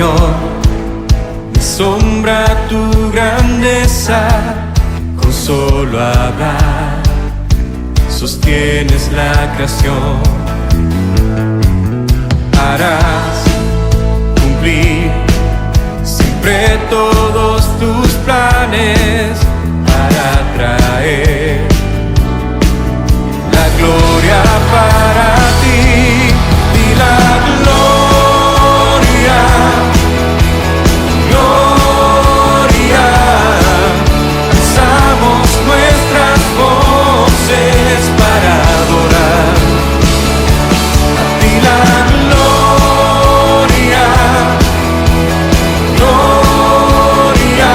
Señor, me asombra tu grandeza, con solo hablar sostienes la creación. Harás cumplir siempre todos tus planes para traer la gloria para ti y la gloria, gloria. Alzamos nuestras voces para adorar a ti la gloria, gloria.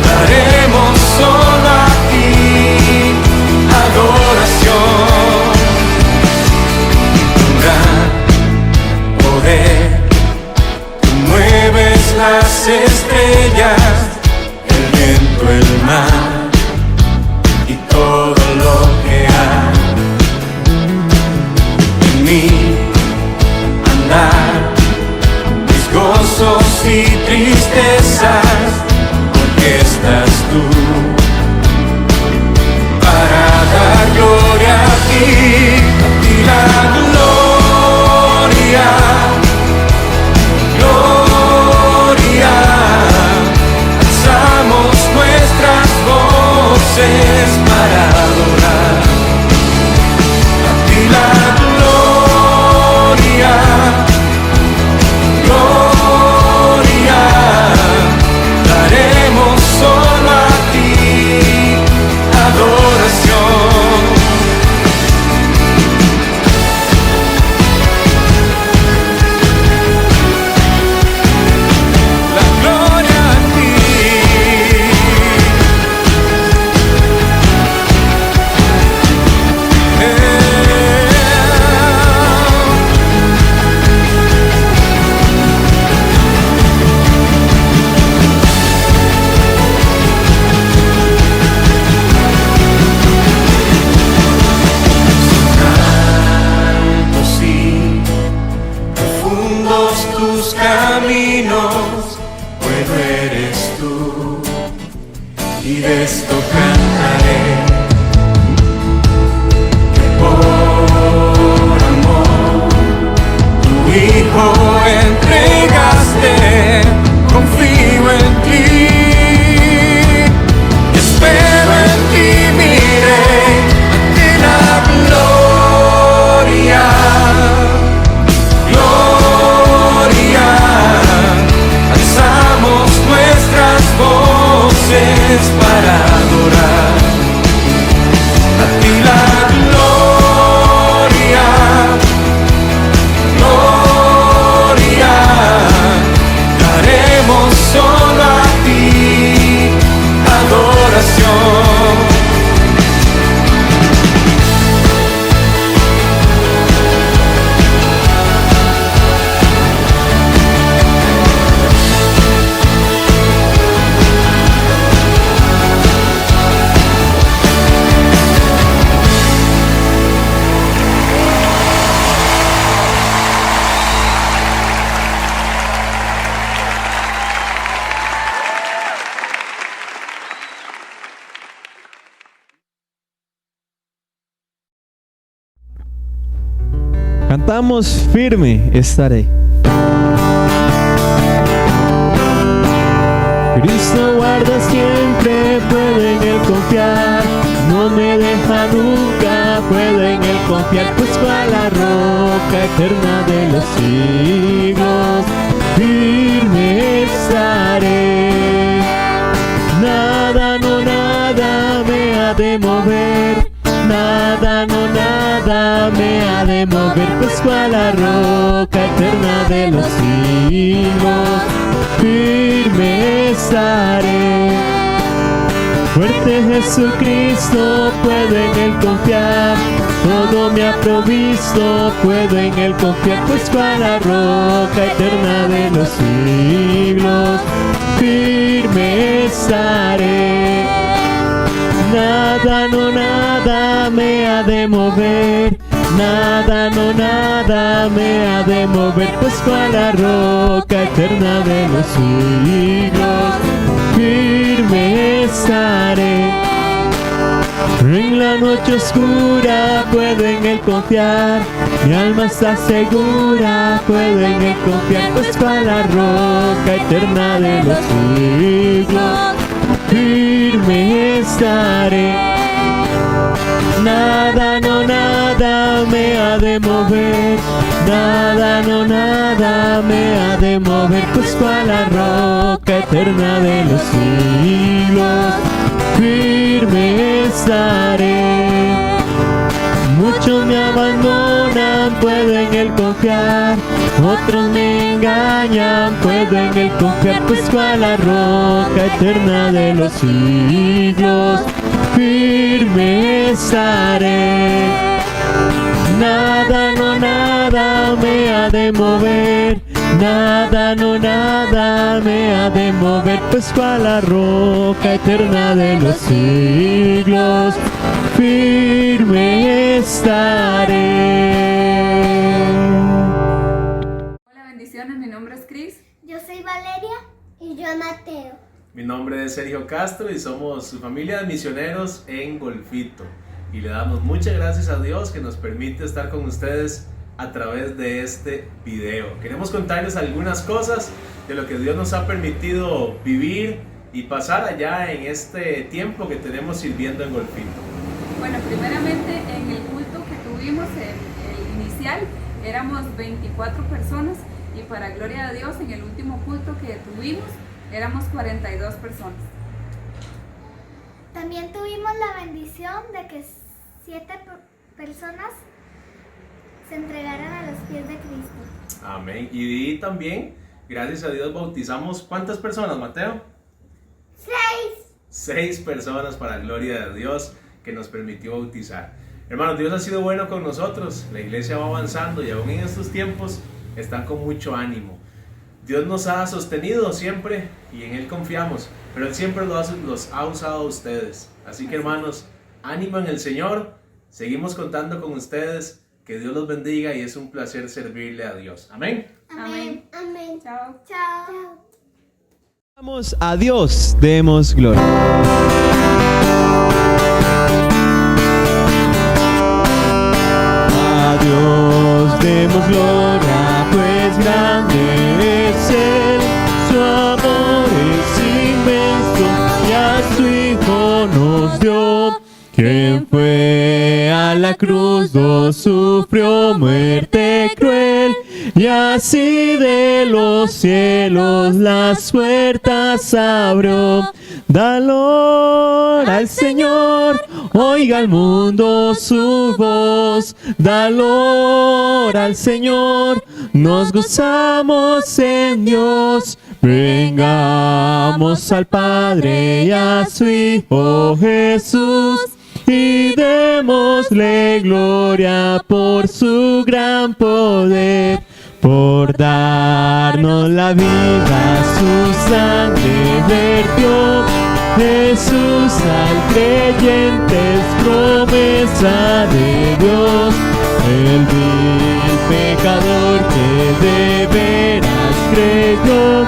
Daremos solo a ti adoración. Un gran poder, tú mueves las estrellas, el viento, el mar y todo lo que hay. En mí andar mis gozos y tristezas, porque estás tú para dar gloria a ti la gloria, gloria. Alzamos nuestras voces para adorar a ti la gloria, gloria. Daremos solo a ti adoración. La gloria a ti. Altos y profundos tus caminos, bueno eres tú, y de esto cantaré, que por amor tu Hijo entregaste. Confío en ti, espero en ti, mi Rey, ante la gloria, gloria. Alzamos nuestras voces para adorar a ti la gloria, gloria. Daremos solo a ti adoración. Cantamos firme estaré. Cristo guarda siempre, puedo en Él confiar. No me deja nunca, puedo en Él confiar. Pues fue a la roca eterna de los siglos, firme estaré. Nada, no nada me ha de mover. Nada, no nada me ha de mover, pues fue a la roca eterna de los siglos, firme estaré. Fuerte Jesucristo, puedo en Él confiar, todo me ha provisto, puedo en Él confiar, pues fue a la roca eterna de los siglos, firme estaré. Nada, no nada me ha de mover. Nada, no nada me ha de mover, pues fue la roca eterna de los siglos. Firme estaré. En la noche oscura puedo en él confiar, mi alma está segura, puedo en él confiar, pues fue la roca eterna de los siglos. Firme estaré. Nada, no nada me ha de mover, nada, no nada me ha de mover, pues fue la roca eterna de los siglos. Firme estaré. Muchos me abandonan, puedo en él confiar, otros me engañan, puedo en él confiar, pues fue la roca eterna de los siglos. Firme estaré. Nada, no nada me ha de mover, nada, no nada me ha de mover, pues fue la roca eterna de los siglos. Firme estaré. Hola, bendiciones, mi nombre es Cris. Yo soy Valeria y yo Mateo. Mi nombre es Sergio Castro y somos su familia de misioneros en Golfito. Y le damos muchas gracias a Dios que nos permite estar con ustedes a través de este video. Queremos contarles algunas cosas de lo que Dios nos ha permitido vivir y pasar allá en este tiempo que tenemos sirviendo en Golfito. Bueno, primeramente en el culto que tuvimos, el inicial, éramos 24 personas y para gloria de Dios en el último culto que tuvimos éramos 42 personas. También tuvimos la bendición de que 7 personas se entregaran a los pies de Cristo. Amén. Y también, gracias a Dios, bautizamos ¿cuántas personas, Mateo? 6 personas para gloria de Dios que nos permitió bautizar. Hermanos, Dios ha sido bueno con nosotros. La iglesia va avanzando y aún en estos tiempos están con mucho ánimo. Dios nos ha sostenido siempre y en Él confiamos, pero Él siempre los ha usado a ustedes. Así que, hermanos, ánimo en el Señor. Seguimos contando con ustedes. Que Dios los bendiga y es un placer servirle a Dios. Amén. Amén. Amén. Chao. Chao. Vamos a Dios, demos gloria. A Dios demos gloria, pues grande es Él, su amor es inmenso y a su Hijo nos dio. Quien fue a la cruz, sufrió muerte cruel, y así de los cielos las puertas abrió. Dalor al Señor, oiga el mundo su voz. Dalor al Señor, nos gozamos en Dios. Vengamos al Padre y a su Hijo Jesús, y démosle gloria por su gran poder, por darnos la vida, su sangre vertió. Jesús al creyente es promesa de Dios, el vil pecador que de veras creyó,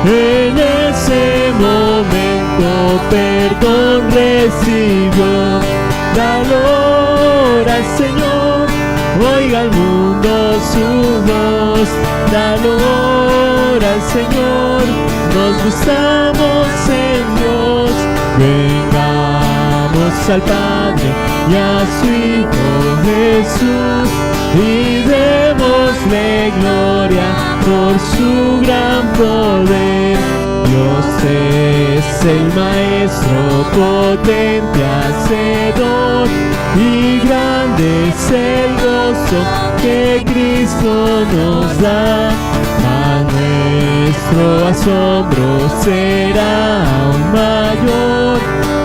en ese momento perdón recibió. Dalor al Señor, oiga el mundo su voz. Dalor al Señor, nos gustamos en Dios. Vengamos al Padre y a su Hijo Jesús, y démosle gloria por su gran poder. Dios es el Maestro potente, hacedor, y grande es el gozo que Cristo nos da. A nuestro asombro será aún mayor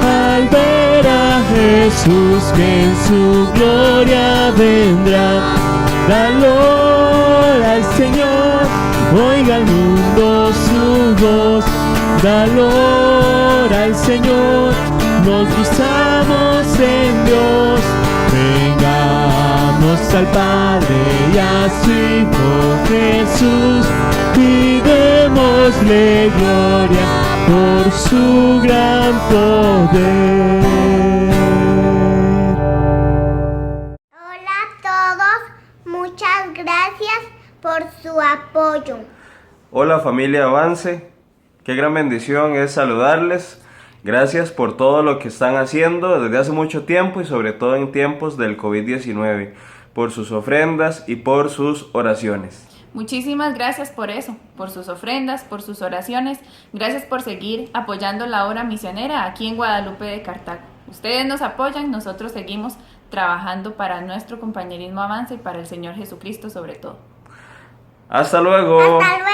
al ver a Jesús que en su gloria vendrá. Dalor al Señor, oiga el mundo su voz. Dalor al Señor, nos gozamos en Dios. Vengamos al Padre y a su Hijo Jesús, y démosle gloria por su gran poder. Hola a todos, muchas gracias por su apoyo. Hola familia Avance, qué gran bendición es saludarles. Gracias por todo lo que están haciendo desde hace mucho tiempo y sobre todo en tiempos del COVID-19, por sus ofrendas y por sus oraciones. Muchísimas gracias por eso, por sus ofrendas, por sus oraciones. Gracias por seguir apoyando la obra misionera aquí en Guadalupe de Cartago. Ustedes nos apoyan, nosotros seguimos trabajando para nuestro compañerismo Avance y para el Señor Jesucristo sobre todo. ¡Hasta luego! ¡Hasta luego!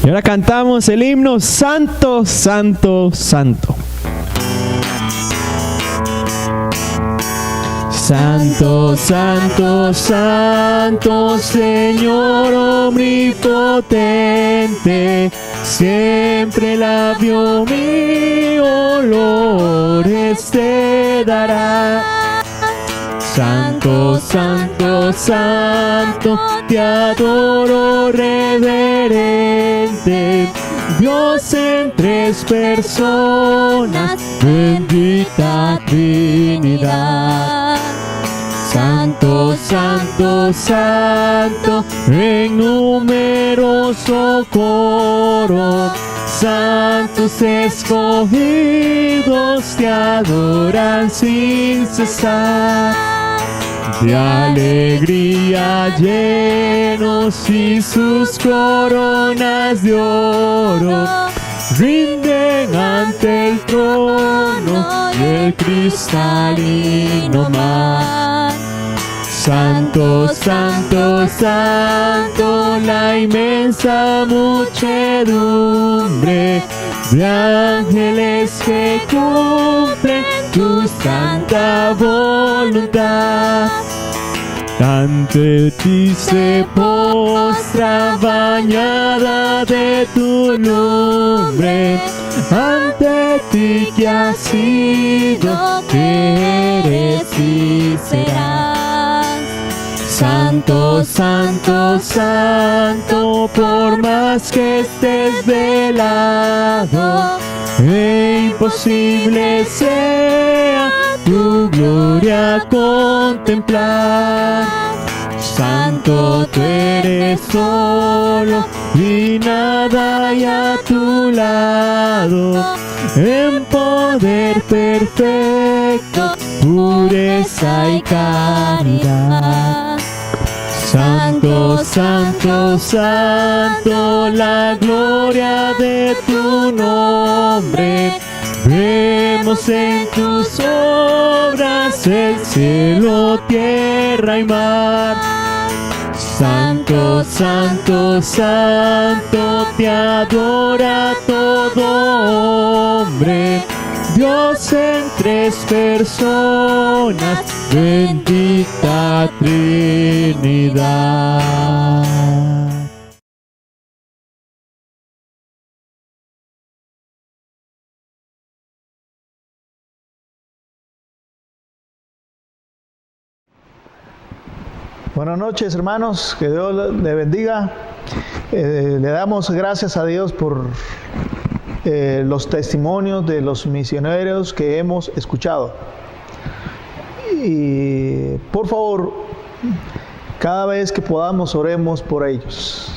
Y ahora cantamos el himno Santo, Santo, Santo. Santo, Santo, Santo, Señor omnipotente, siempre el labio mi olores te dará. Santo, Santo, Santo, te adoro reverente, Dios en tres personas, bendita Trinidad. Santo, Santo, Santo, en numeroso coro, santos escogidos te adoran sin cesar. De alegría llenos y sus coronas de oro rinden ante el trono y el cristalino mar. Santo, Santo, Santo, la inmensa muchedumbre de ángeles que cumplen tu santa voluntad. Ante ti se postra bañada de tu lumbre, ante ti que has sido, que eres y serás. Santo, Santo, Santo, por más que estés velado, imposible sea tu gloria contemplar. Santo, tú eres solo y nada hay a tu lado, en poder perfecto, pureza y caridad. Santo, Santo, Santo, la gloria de tu nombre, vemos en tus obras el cielo, tierra y mar. Santo, Santo, Santo, te adora todo hombre, Dios en tres personas, bendita Trinidad. Buenas noches, hermanos, que Dios le bendiga. Le damos gracias a Dios por los testimonios de los misioneros que hemos escuchado. Y por favor, cada vez que podamos, oremos por ellos,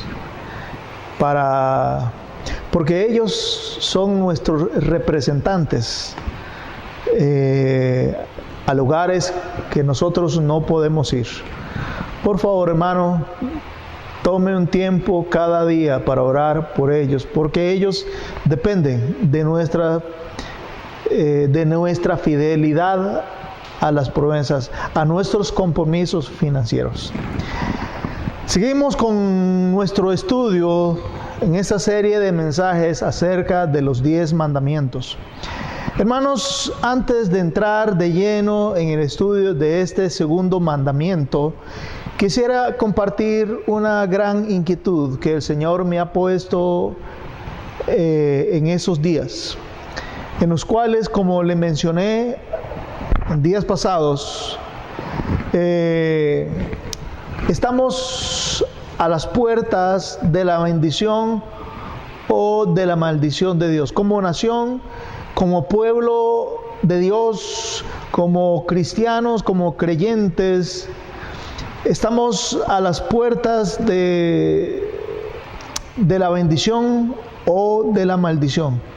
porque ellos son nuestros representantes a lugares que nosotros no podemos ir. Por favor, hermano, tome un tiempo cada día para orar por ellos, porque ellos dependen de nuestra fidelidad a las promesas, a nuestros compromisos financieros. Seguimos con nuestro estudio en esta serie de mensajes acerca de los 10 mandamientos. Hermanos, antes de entrar de lleno en el estudio de este segundo mandamiento, quisiera compartir una gran inquietud que el Señor me ha puesto en esos días, en los cuales, como le mencioné en días pasados, estamos a las puertas de la bendición o de la maldición de Dios. Como nación, como pueblo de Dios, como cristianos, como creyentes, estamos a las puertas de la bendición o de la maldición.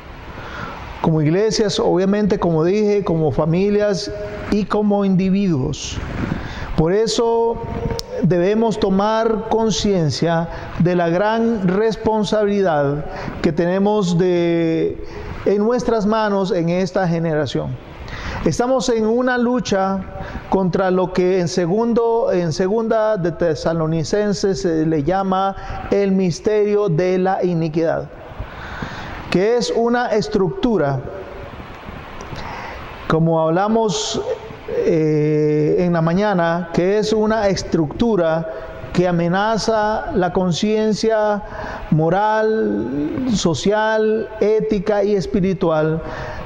Como iglesias, obviamente, como dije, como familias y como individuos. Por eso debemos tomar conciencia de la gran responsabilidad que tenemos en nuestras manos en esta generación. Estamos en una lucha contra lo que en segunda de Tesalonicenses se le llama el misterio de la iniquidad, que es una estructura, como hablamos en la mañana, que es una estructura que amenaza la conciencia moral, social, ética y espiritual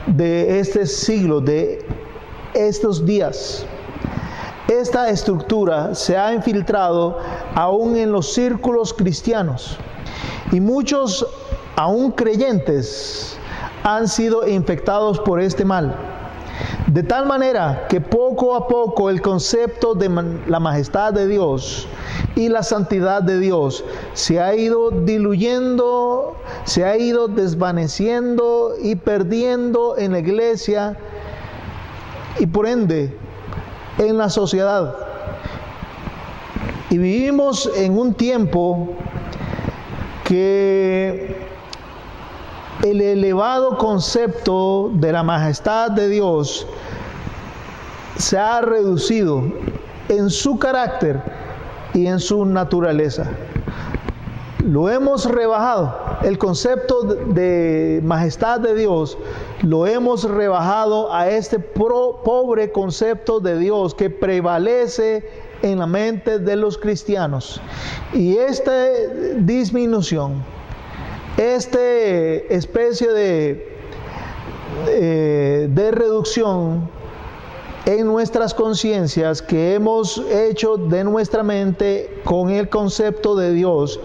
de este siglo, de estos días. Esta estructura se ha infiltrado aún en los círculos cristianos y muchos, aún creyentes, han sido infectados por este mal. De tal manera que poco a poco el concepto de la majestad de Dios y la santidad de Dios se ha ido diluyendo, se ha ido desvaneciendo y perdiendo en la iglesia y por ende en la sociedad. Y vivimos en un tiempo que el elevado concepto de la majestad de Dios se ha reducido en su carácter y en su naturaleza. Lo hemos rebajado. El concepto de majestad de Dios lo hemos rebajado a este pobre concepto de Dios que prevalece en la mente de los cristianos. Y esta disminución, esta especie de reducción en nuestras conciencias que hemos hecho de nuestra mente con el concepto de Dios,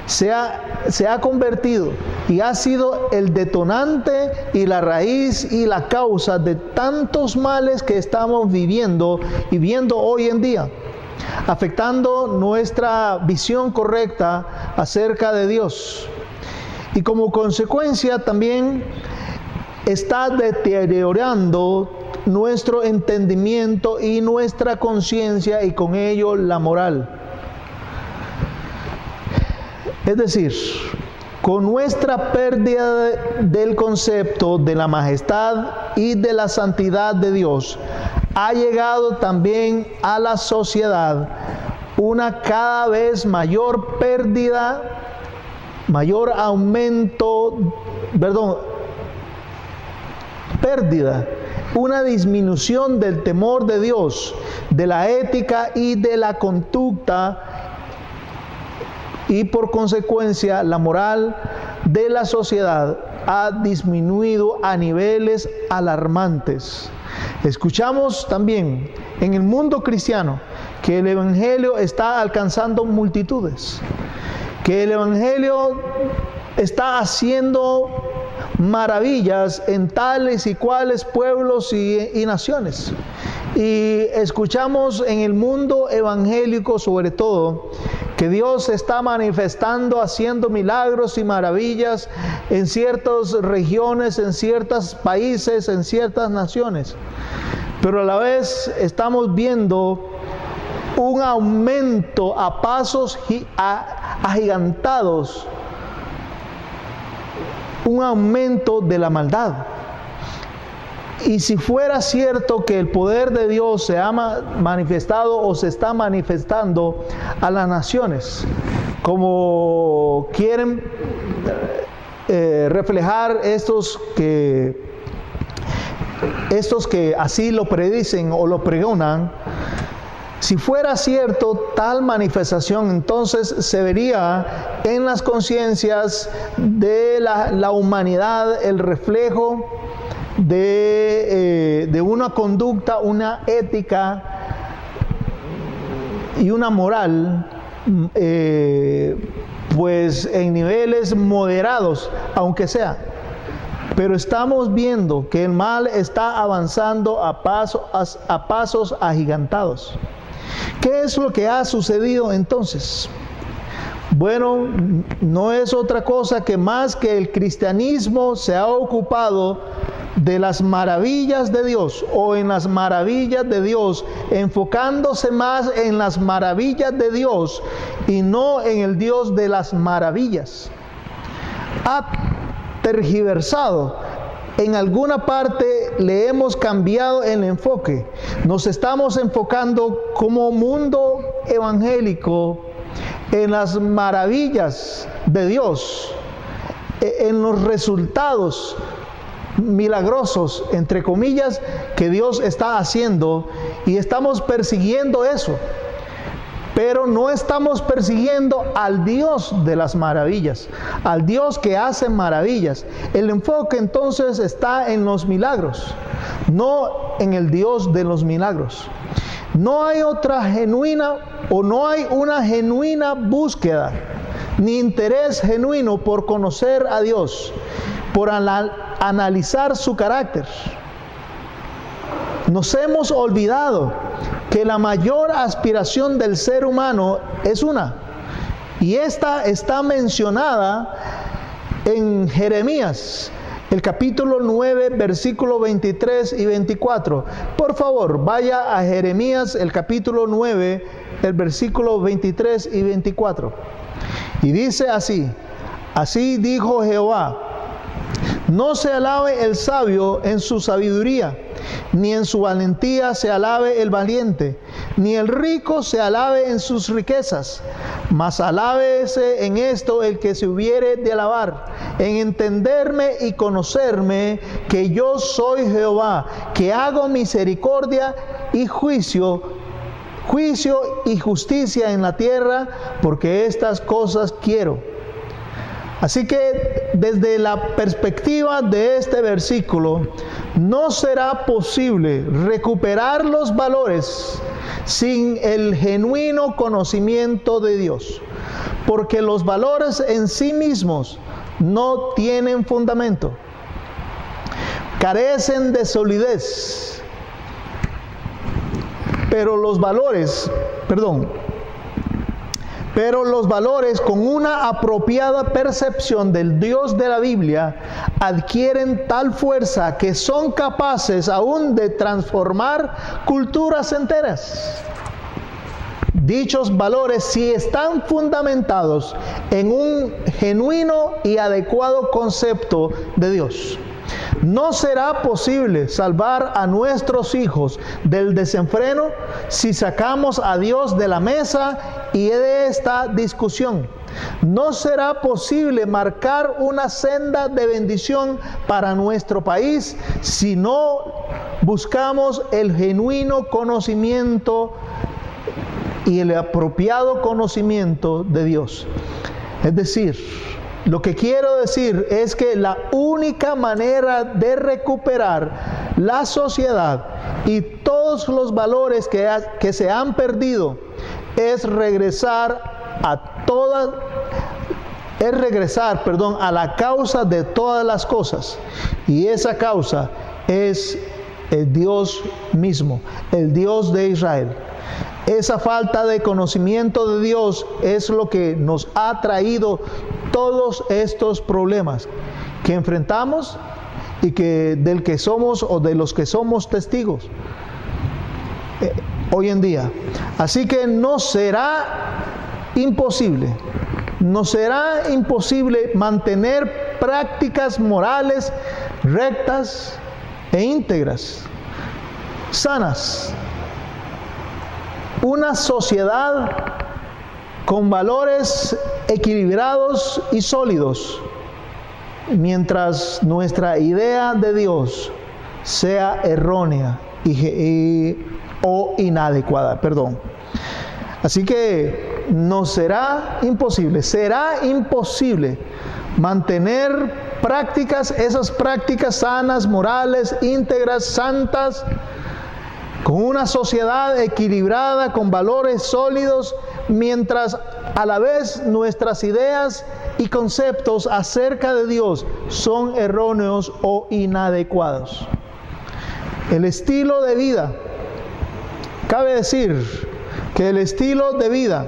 se ha convertido y ha sido el detonante y la raíz y la causa de tantos males que estamos viviendo y viendo hoy en día, afectando nuestra visión correcta acerca de Dios. Y como consecuencia también está deteriorando nuestro entendimiento y nuestra conciencia y con ello la moral. Es decir, con nuestra pérdida del concepto de la majestad y de la santidad de Dios, ha llegado también a la sociedad una cada vez mayor pérdida, una disminución del temor de Dios, de la ética y de la conducta, y por consecuencia la moral de la sociedad ha disminuido a niveles alarmantes. Escuchamos también en el mundo cristiano que el Evangelio está alcanzando multitudes, que el Evangelio está haciendo maravillas en tales y cuales pueblos y naciones. Y escuchamos en el mundo evangélico sobre todo que Dios se está manifestando, haciendo milagros y maravillas en ciertas regiones, en ciertos países, en ciertas naciones. Pero a la vez estamos viendo un aumento a pasos agigantados, un aumento de la maldad. Y si fuera cierto que el poder de Dios se ha manifestado o se está manifestando a las naciones, como quieren reflejar estos que así lo predicen o lo pregonan, si fuera cierto tal manifestación, entonces se vería en las conciencias de la humanidad el reflejo de una conducta, una ética y una moral, pues en niveles moderados, aunque sea. Pero estamos viendo que el mal está avanzando a pasos agigantados. ¿Qué es lo que ha sucedido entonces? Bueno, no es otra cosa que más que el cristianismo se ha ocupado de las maravillas de Dios, o en las maravillas de Dios, enfocándose más en las maravillas de Dios y no en el Dios de las maravillas. Ha tergiversado. En alguna parte le hemos cambiado el enfoque. Nos estamos enfocando como mundo evangélico en las maravillas de Dios, en los resultados milagrosos, entre comillas, que Dios está haciendo, y estamos persiguiendo eso. Pero no estamos persiguiendo al Dios de las maravillas, al Dios que hace maravillas. El enfoque entonces está en los milagros, no en el Dios de los milagros. No hay otra genuina, o no hay una genuina búsqueda, ni interés genuino por conocer a Dios, por analizar su carácter. Nos hemos olvidado que la mayor aspiración del ser humano es una, y esta está mencionada en Jeremías, el capítulo 9, versículo 23 y 24. Por favor, vaya a Jeremías, el capítulo 9, el versículo 23 y 24. Y dice así: así dijo Jehová, no se alabe el sabio en su sabiduría, ni en su valentía se alabe el valiente, ni el rico se alabe en sus riquezas, mas alábese en esto el que se hubiere de alabar, en entenderme y conocerme, que yo soy Jehová, que hago misericordia y juicio y justicia en la tierra, porque estas cosas quiero. Así que desde la perspectiva de este versículo, no será posible recuperar los valores sin el genuino conocimiento de Dios, porque los valores en sí mismos no tienen fundamento, carecen de solidez, pero los valores con una apropiada percepción del Dios de la Biblia adquieren tal fuerza que son capaces aún de transformar culturas enteras. Dichos valores, si están fundamentados en un genuino y adecuado concepto de Dios. No será posible salvar a nuestros hijos del desenfreno si sacamos a Dios de la mesa y de esta discusión. No será posible marcar una senda de bendición para nuestro país si no buscamos el genuino conocimiento y el apropiado conocimiento de Dios. Es decir, lo que quiero decir es que la única manera de recuperar la sociedad y todos los valores que se han perdido es regresar a la causa de todas las cosas, y esa causa es el Dios mismo, el Dios de Israel. Esa falta de conocimiento de Dios es lo que nos ha traído todos estos problemas que enfrentamos y del que somos o de los que somos testigos hoy en día. Así que nos será imposible mantener prácticas morales rectas e íntegras, sanas. Una sociedad con valores equilibrados y sólidos, mientras nuestra idea de Dios sea errónea o inadecuada. Así que será imposible mantener prácticas, esas prácticas sanas, morales, íntegras, santas, con una sociedad equilibrada, con valores sólidos, mientras a la vez nuestras ideas y conceptos acerca de Dios son erróneos o inadecuados. El estilo de vida, cabe decir que el estilo de vida,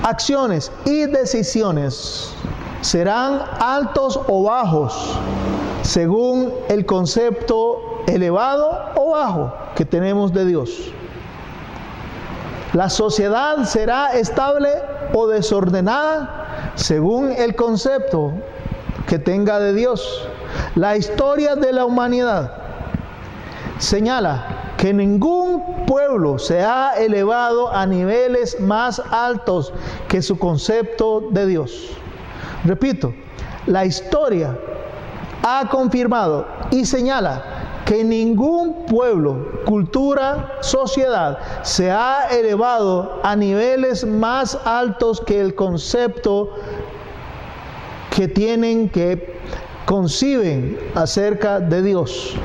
acciones y decisiones serán altos o bajos según el concepto elevado o bajo que tenemos de Dios. La sociedad será estable o desordenada según el concepto que tenga de Dios. La historia de la humanidad señala que ningún pueblo se ha elevado a niveles más altos que su concepto de Dios. Repito, la historia ha confirmado y señala que ningún pueblo, cultura, sociedad se ha elevado a niveles más altos que el concepto que tienen, que conciben acerca de Dios.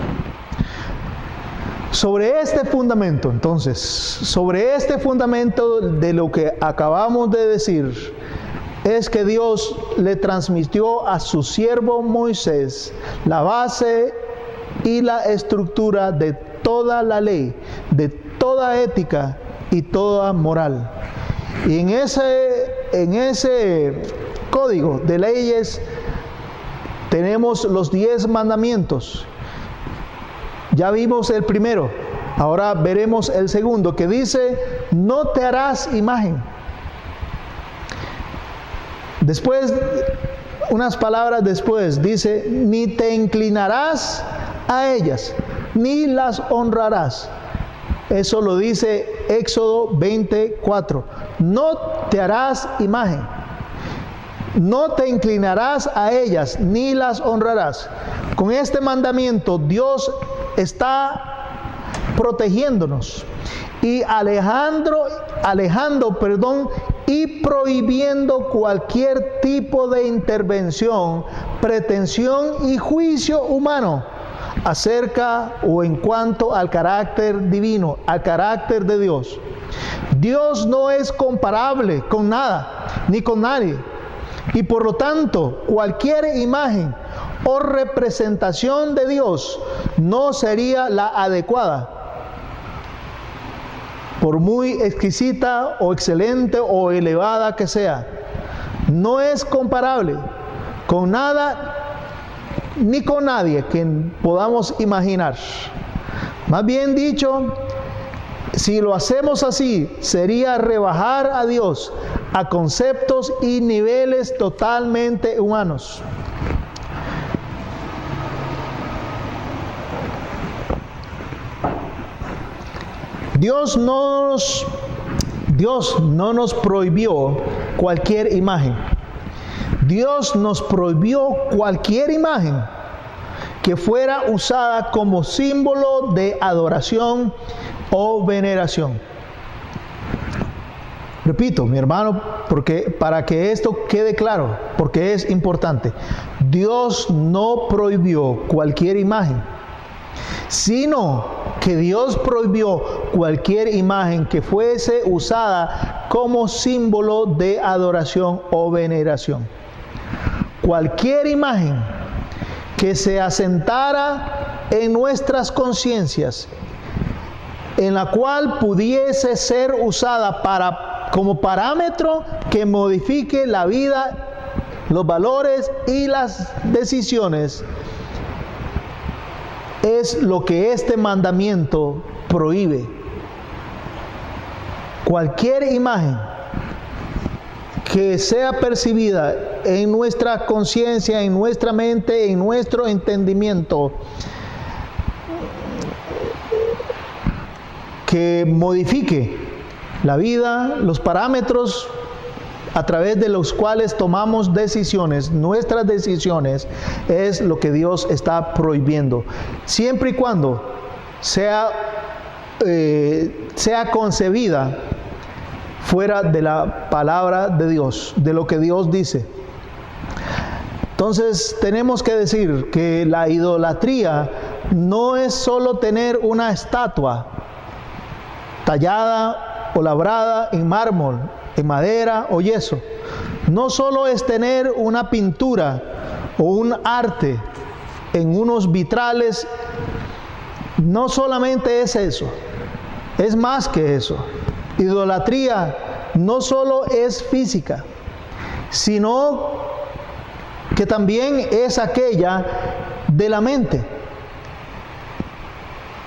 Sobre este fundamento, entonces, sobre este fundamento de lo que acabamos de decir, es que Dios le transmitió a su siervo Moisés la base y la estructura de toda la ley, de toda ética y toda moral. Y en ese código de leyes tenemos los 10 mandamientos. Ya vimos el primero, ahora veremos el segundo, que dice: no te harás imagen. Después, unas palabras después, dice: ni te inclinarás a ellas, ni las honrarás. Eso lo dice Éxodo 24. No te harás imagen, no te inclinarás a ellas, ni las honrarás. Con este mandamiento Dios está protegiéndonos y alejando y prohibiendo cualquier tipo de intervención, pretensión y juicio humano acerca o en cuanto al carácter divino, al carácter de Dios. Dios no es comparable con nada ni con nadie, y por lo tanto cualquier imagen o representación de Dios no sería la adecuada, por muy exquisita o excelente o elevada que sea. No es comparable con nada ni con nadie que podamos imaginar. Más bien dicho, si lo hacemos así, sería rebajar a Dios a conceptos y niveles totalmente humanos. Dios no nos prohibió cualquier imagen. Dios nos prohibió cualquier imagen que fuera usada como símbolo de adoración o veneración. Repito, mi hermano, porque para que esto quede claro, porque es importante. Dios no prohibió cualquier imagen, sino que Dios prohibió cualquier imagen que fuese usada como símbolo de adoración o veneración. Cualquier imagen que se asentara en nuestras conciencias, en la cual pudiese ser usada como parámetro que modifique la vida, los valores y las decisiones, es lo que este mandamiento prohíbe. Cualquier imagen que sea percibida en nuestra conciencia, en nuestra mente, en nuestro entendimiento, que modifique la vida, los parámetros a través de los cuales tomamos decisiones, nuestras decisiones, es lo que Dios está prohibiendo. Siempre y cuando sea concebida fuera de la palabra de Dios, de lo que Dios dice. Entonces tenemos que decir que la idolatría no es solo tener una estatua tallada o labrada en mármol, en madera o yeso. No solo es tener una pintura o un arte en unos vitrales. No solamente es eso, es más que eso. Idolatría no solo es física, sino que también es aquella de la mente.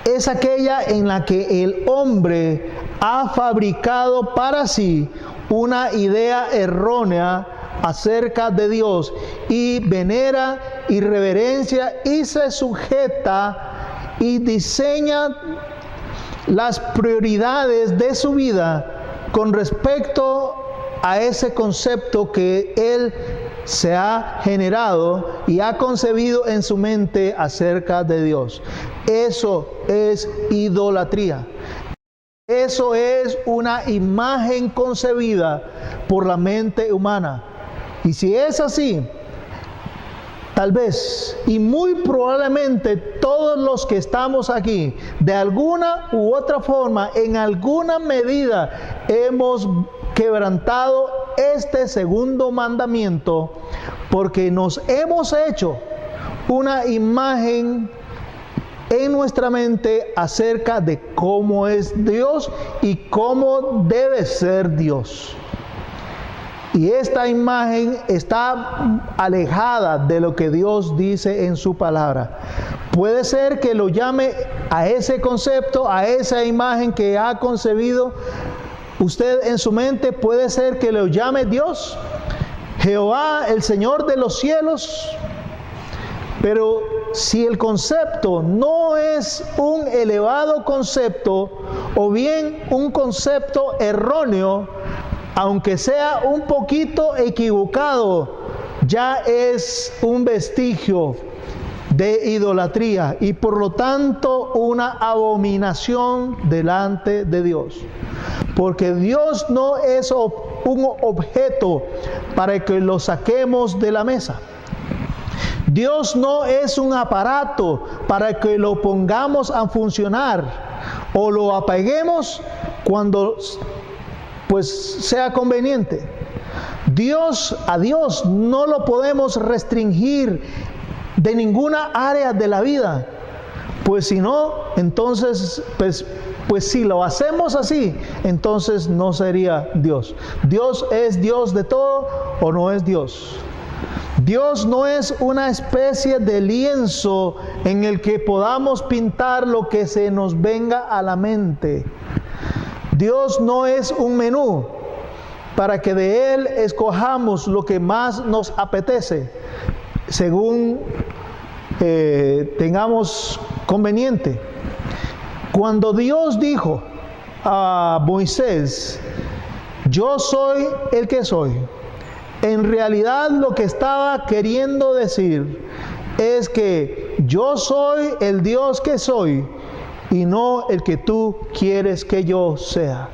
Es aquella en la que el hombre ha fabricado para sí una idea errónea acerca de Dios y venera y reverencia y se sujeta y diseña las prioridades de su vida con respecto a ese concepto que él se ha generado y ha concebido en su mente acerca de Dios. Eso es idolatría. Eso es una imagen concebida por la mente humana. Y si es así, tal vez y muy probablemente todos los que estamos aquí, de alguna u otra forma, en alguna medida, hemos quebrantado este segundo mandamiento porque nos hemos hecho una imagen en nuestra mente acerca de cómo es Dios y cómo debe ser Dios. Y esta imagen está alejada de lo que Dios dice en su palabra. Puede ser que lo llame a ese concepto, a esa imagen que ha concebido usted en su mente, puede ser que lo llame Dios, Jehová, el Señor de los cielos. Pero si el concepto no es un elevado concepto o bien un concepto erróneo, aunque sea un poquito equivocado, ya es un vestigio de idolatría y por lo tanto una abominación delante de Dios. Porque Dios no es un objeto para que lo saquemos de la mesa. Dios no es un aparato para que lo pongamos a funcionar o lo apaguemos cuando pues sea conveniente. A Dios no lo podemos restringir de ninguna área de la vida, pues si no, entonces pues si lo hacemos así, entonces no sería Dios. ¿Dios es Dios de todo o no es Dios? Dios no es una especie de lienzo en el que podamos pintar lo que se nos venga a la mente. Dios no es un menú para que de Él escojamos lo que más nos apetece, según tengamos conveniente. Cuando Dios dijo a Moisés, yo soy el que soy, en realidad lo que estaba queriendo decir es que yo soy el Dios que soy y no el que tú quieres que yo sea.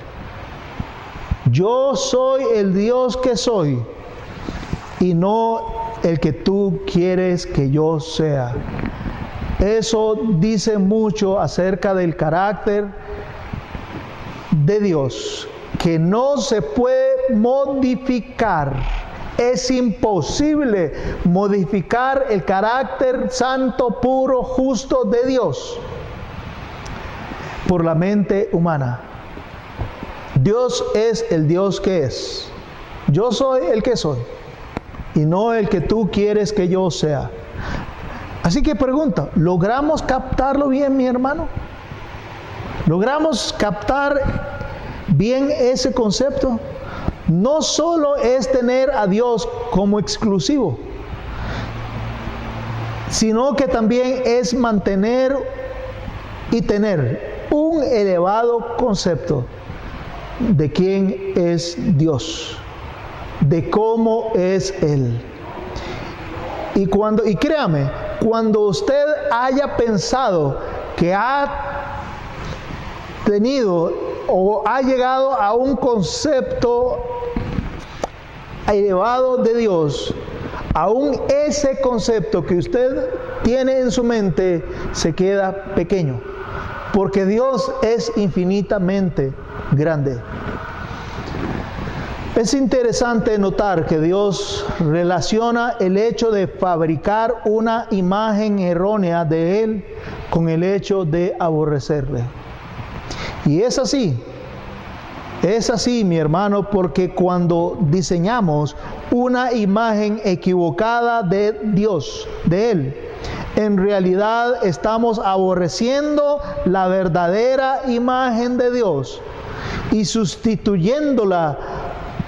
Yo soy el Dios que soy y no el que tú quieres que yo sea. Eso dice mucho acerca del carácter de Dios, que no se puede modificar. Es imposible modificar el carácter santo, puro, justo de Dios por la mente humana. Dios es el Dios que es. Yo soy el que soy y no el que tú quieres que yo sea. Así que pregunta, ¿logramos captarlo bien, mi hermano? ¿Logramos captar bien ese concepto? No solo es tener a Dios como exclusivo, sino que también es mantener y tener un elevado concepto de quién es Dios, de cómo es Él. Y créame, cuando usted haya pensado que ha tenido o ha llegado a un concepto elevado de Dios, aún ese concepto que usted tiene en su mente se queda pequeño, porque Dios es infinitamente grande. Es interesante notar que Dios relaciona el hecho de fabricar una imagen errónea de Él con el hecho de aborrecerle. Y es así, mi hermano, porque cuando diseñamos una imagen equivocada de Dios, de Él, en realidad estamos aborreciendo la verdadera imagen de Dios y sustituyéndola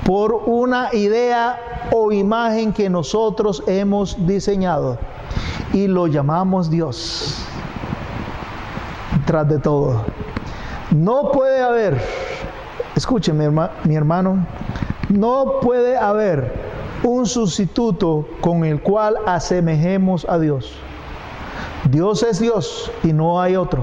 por una idea o imagen que nosotros hemos diseñado y lo llamamos Dios. Tras de todo, no puede haber, escúcheme mi hermano, no puede haber un sustituto con el cual asemejemos a Dios. Dios es Dios y no hay otro.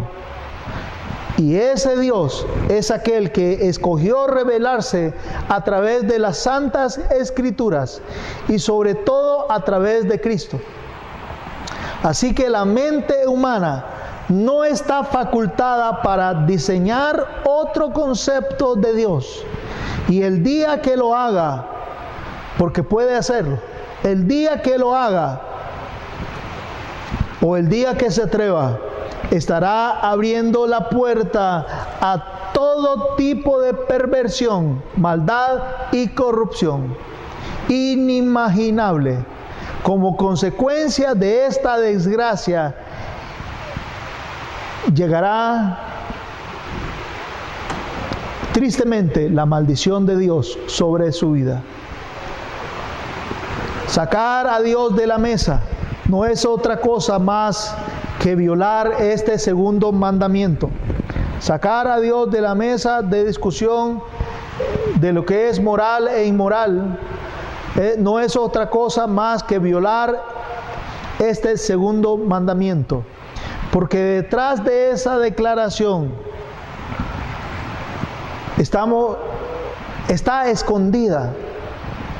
Y ese Dios es aquel que escogió revelarse a través de las santas escrituras y sobre todo a través de Cristo. Así que la mente humana no está facultada para diseñar otro concepto de Dios. Y el día que lo haga, porque puede hacerlo, el día que lo haga o el día que se atreva, estará abriendo la puerta a todo tipo de perversión, maldad y corrupción inimaginable. Como consecuencia de esta desgracia, llegará tristemente la maldición de Dios sobre su vida. Sacar a Dios de la mesa no es otra cosa más que violar este segundo mandamiento. Sacar a Dios de la mesa de discusión de lo que es moral e inmoral no es otra cosa más que violar este segundo mandamiento. Porque detrás de esa declaración está escondida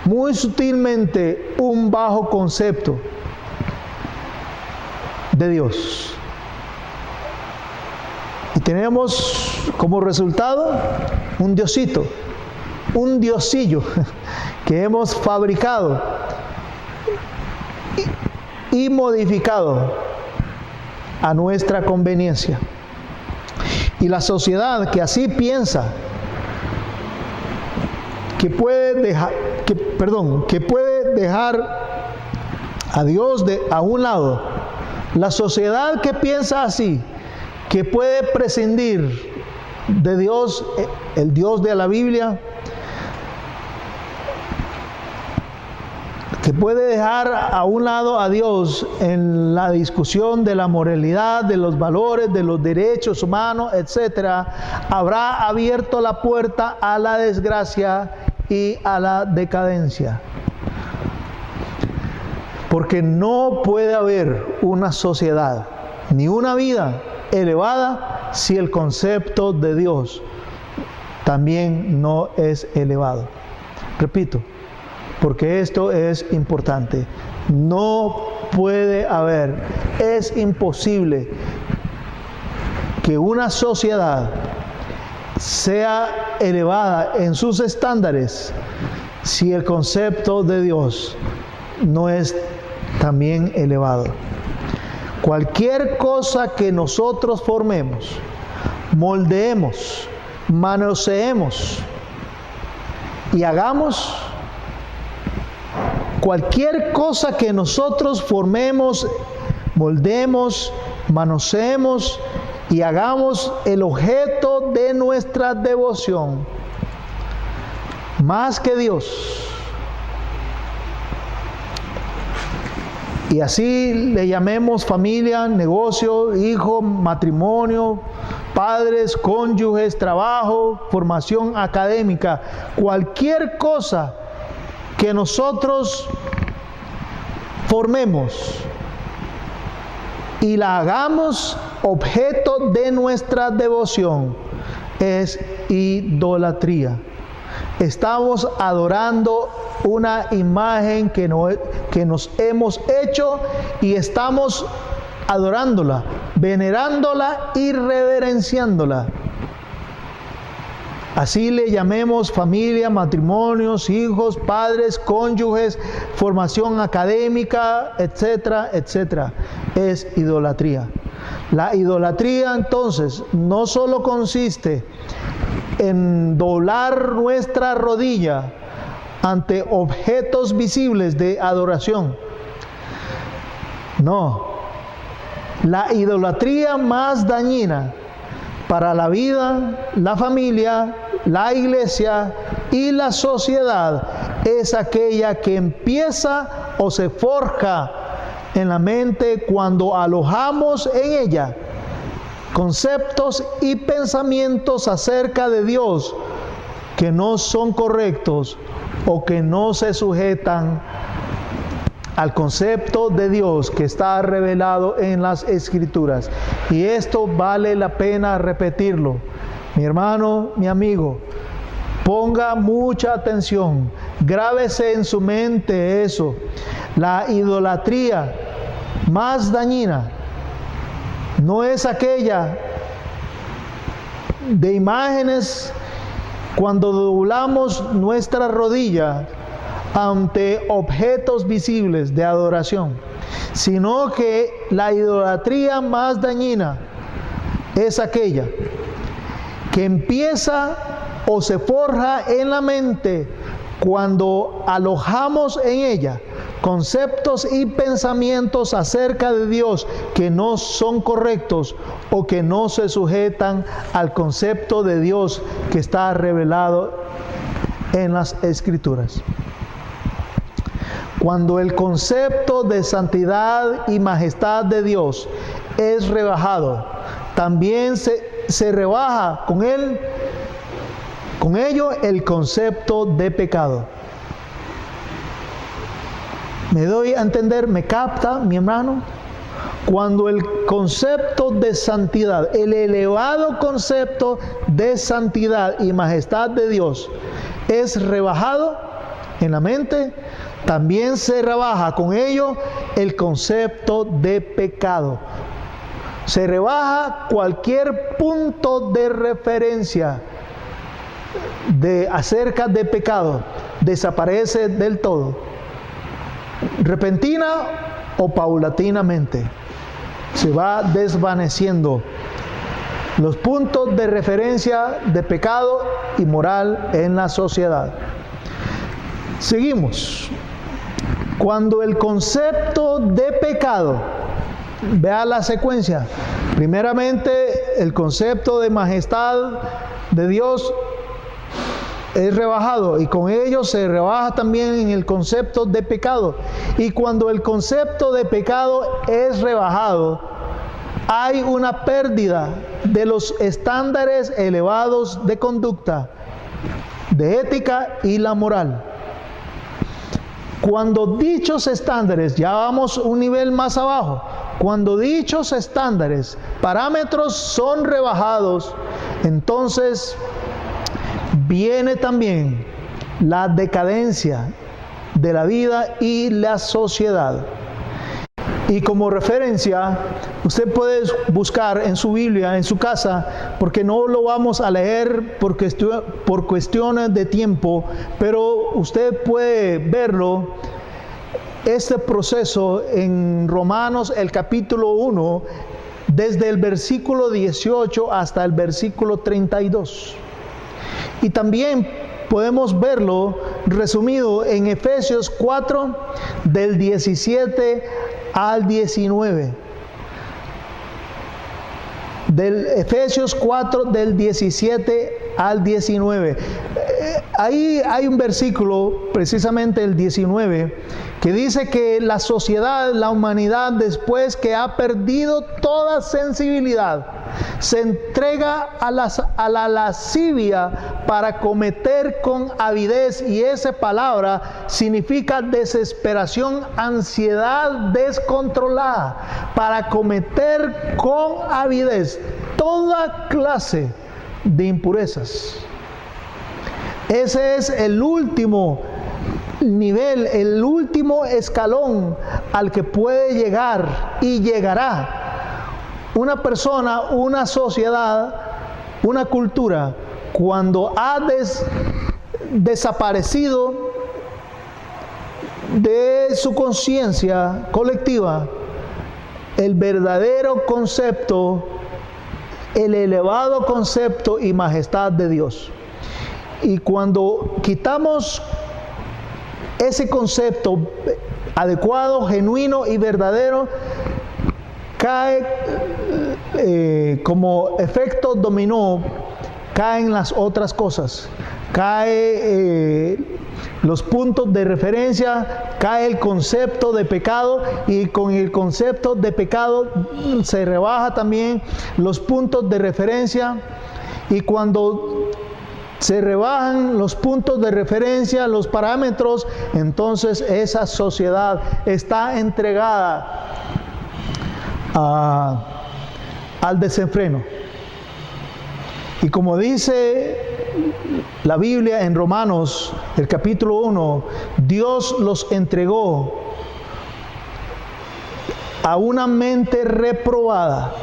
muy sutilmente un bajo concepto de Dios. Y tenemos como resultado un diosito, un diosillo que hemos fabricado y modificado a nuestra conveniencia. Y la sociedad que así piensa, que puede dejar a Dios a un lado. La sociedad que piensa así, que puede prescindir de Dios, el Dios de la Biblia, que puede dejar a un lado a Dios en la discusión de la moralidad, de los valores, de los derechos humanos, etc., habrá abierto la puerta a la desgracia y a la decadencia. Porque no puede haber una sociedad ni una vida elevada si el concepto de Dios también no es elevado. Repito, porque esto es importante. No puede haber, es imposible que una sociedad sea elevada en sus estándares si el concepto de Dios no es también elevado. Cualquier cosa que nosotros formemos, moldeemos, manoseemos y hagamos, cualquier cosa que nosotros formemos, moldemos, manoseemos y hagamos el objeto de nuestra devoción, más que Dios. Y así le llamemos familia, negocio, hijo, matrimonio, padres, cónyuges, trabajo, formación académica, cualquier cosa que nosotros formemos y la hagamos objeto de nuestra devoción es idolatría. Estamos adorando una imagen que que nos hemos hecho y estamos adorándola, venerándola y reverenciándola. Así le llamemos familia, matrimonios, hijos, padres, cónyuges, formación académica, etcétera, etcétera. Es idolatría. La idolatría entonces no solo consiste en doblar nuestra rodilla ante objetos visibles de adoración. No. La idolatría más dañina para la vida, la familia, la iglesia y la sociedad es aquella que empieza o se forja en la mente cuando alojamos en ella conceptos y pensamientos acerca de Dios que no son correctos o que no se sujetan al concepto de Dios que está revelado en las Escrituras. Y esto vale la pena repetirlo. Mi hermano, mi amigo, ponga mucha atención, grábese en su mente eso. La idolatría más dañina no es aquella de imágenes cuando doblamos nuestra rodilla ante objetos visibles de adoración, sino que la idolatría más dañina es aquella que empieza o se forja en la mente cuando alojamos en ella conceptos y pensamientos acerca de Dios que no son correctos o que no se sujetan al concepto de Dios que está revelado en las Escrituras. Cuando el concepto de santidad y majestad de Dios es rebajado, también se rebaja con ello el concepto de pecado. ¿Me doy a entender? ¿Me capta, mi hermano? Cuando el concepto de santidad, el elevado concepto de santidad y majestad de Dios es rebajado en la mente, también se rebaja con ello el concepto de pecado. Se rebaja cualquier punto de referencia acerca de pecado, desaparece del todo, repentina o paulatinamente. Se va desvaneciendo los puntos de referencia de pecado y moral en la sociedad. Seguimos. Cuando el concepto de pecado, vea la secuencia, primeramente el concepto de majestad de Dios es rebajado y con ello se rebaja también en el concepto de pecado. Y cuando el concepto de pecado es rebajado, hay una pérdida de los estándares elevados de conducta, de ética y la moral. Cuando dichos estándares, ya vamos un nivel más abajo, cuando dichos estándares, parámetros son rebajados, entonces viene también la decadencia de la vida y la sociedad. Y como referencia, usted puede buscar en su Biblia, en su casa, porque no lo vamos a leer por cuestiones de tiempo, pero usted puede verlo, este proceso en Romanos, el capítulo 1, desde el versículo 18 hasta el versículo 32. Y también podemos verlo resumido en Efesios 4, del 17 al 19. Del Efesios 4, del 17 al 19. Ahí hay un versículo, precisamente el 19, que dice que la sociedad, la humanidad, después que ha perdido toda sensibilidad, se entrega a la lascivia para cometer con avidez, y esa palabra significa desesperación, ansiedad descontrolada, para cometer con avidez toda clase de impurezas. Ese es el último nivel, el último escalón al que puede llegar y llegará una persona, una sociedad, una cultura, cuando ha desaparecido de su conciencia colectiva el verdadero concepto, el elevado concepto y majestad de Dios. Y cuando quitamos ese concepto adecuado, genuino y verdadero, cae como efecto dominó, caen las otras cosas, cae los puntos de referencia, cae el concepto de pecado, y con el concepto de pecado se rebaja también los puntos de referencia. Y cuando se rebajan los puntos de referencia, los parámetros, entonces esa sociedad está entregada al desenfreno. Y como dice la Biblia en Romanos, el capítulo 1, Dios los entregó a una mente reprobada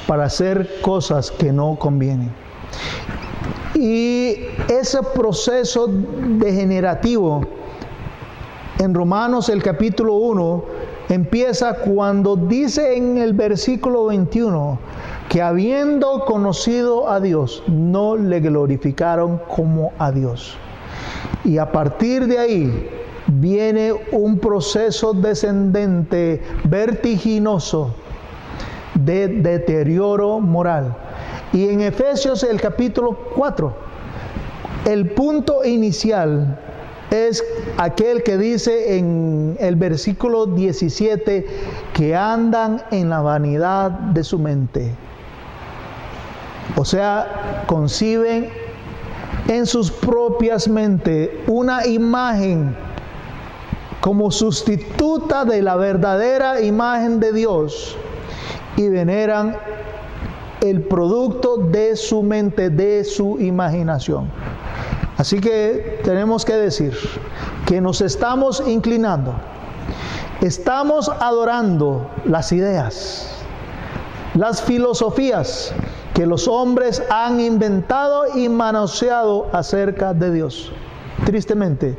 para hacer cosas que no convienen. Y ese proceso degenerativo en Romanos el capítulo 1 empieza cuando dice en el versículo 21 que habiendo conocido a Dios, no le glorificaron como a Dios. Y a partir de ahí viene un proceso descendente, vertiginoso, de deterioro moral. Y en Efesios el capítulo 4, el punto inicial es aquel que dice en el versículo 17 que andan en la vanidad de su mente. O sea, conciben en sus propias mentes una imagen como sustituta de la verdadera imagen de Dios y veneran el producto de su mente, de su imaginación. Así que tenemos que decir que nos estamos inclinando, estamos adorando las ideas, las filosofías que los hombres han inventado y manoseado acerca de Dios. Tristemente,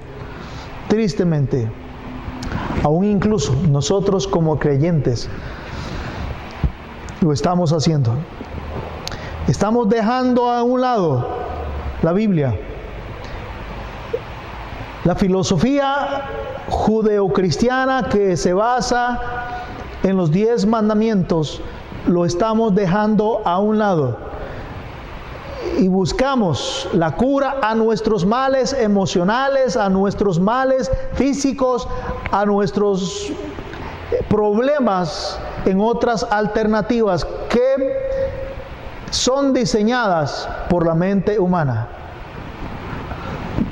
aún incluso nosotros como creyentes lo estamos haciendo. Estamos dejando a un lado la Biblia. La filosofía judeocristiana que se basa en los 10 mandamientos, lo estamos dejando a un lado. Y buscamos la cura a nuestros males emocionales, a nuestros males físicos, a nuestros problemas en otras alternativas que son diseñadas por la mente humana,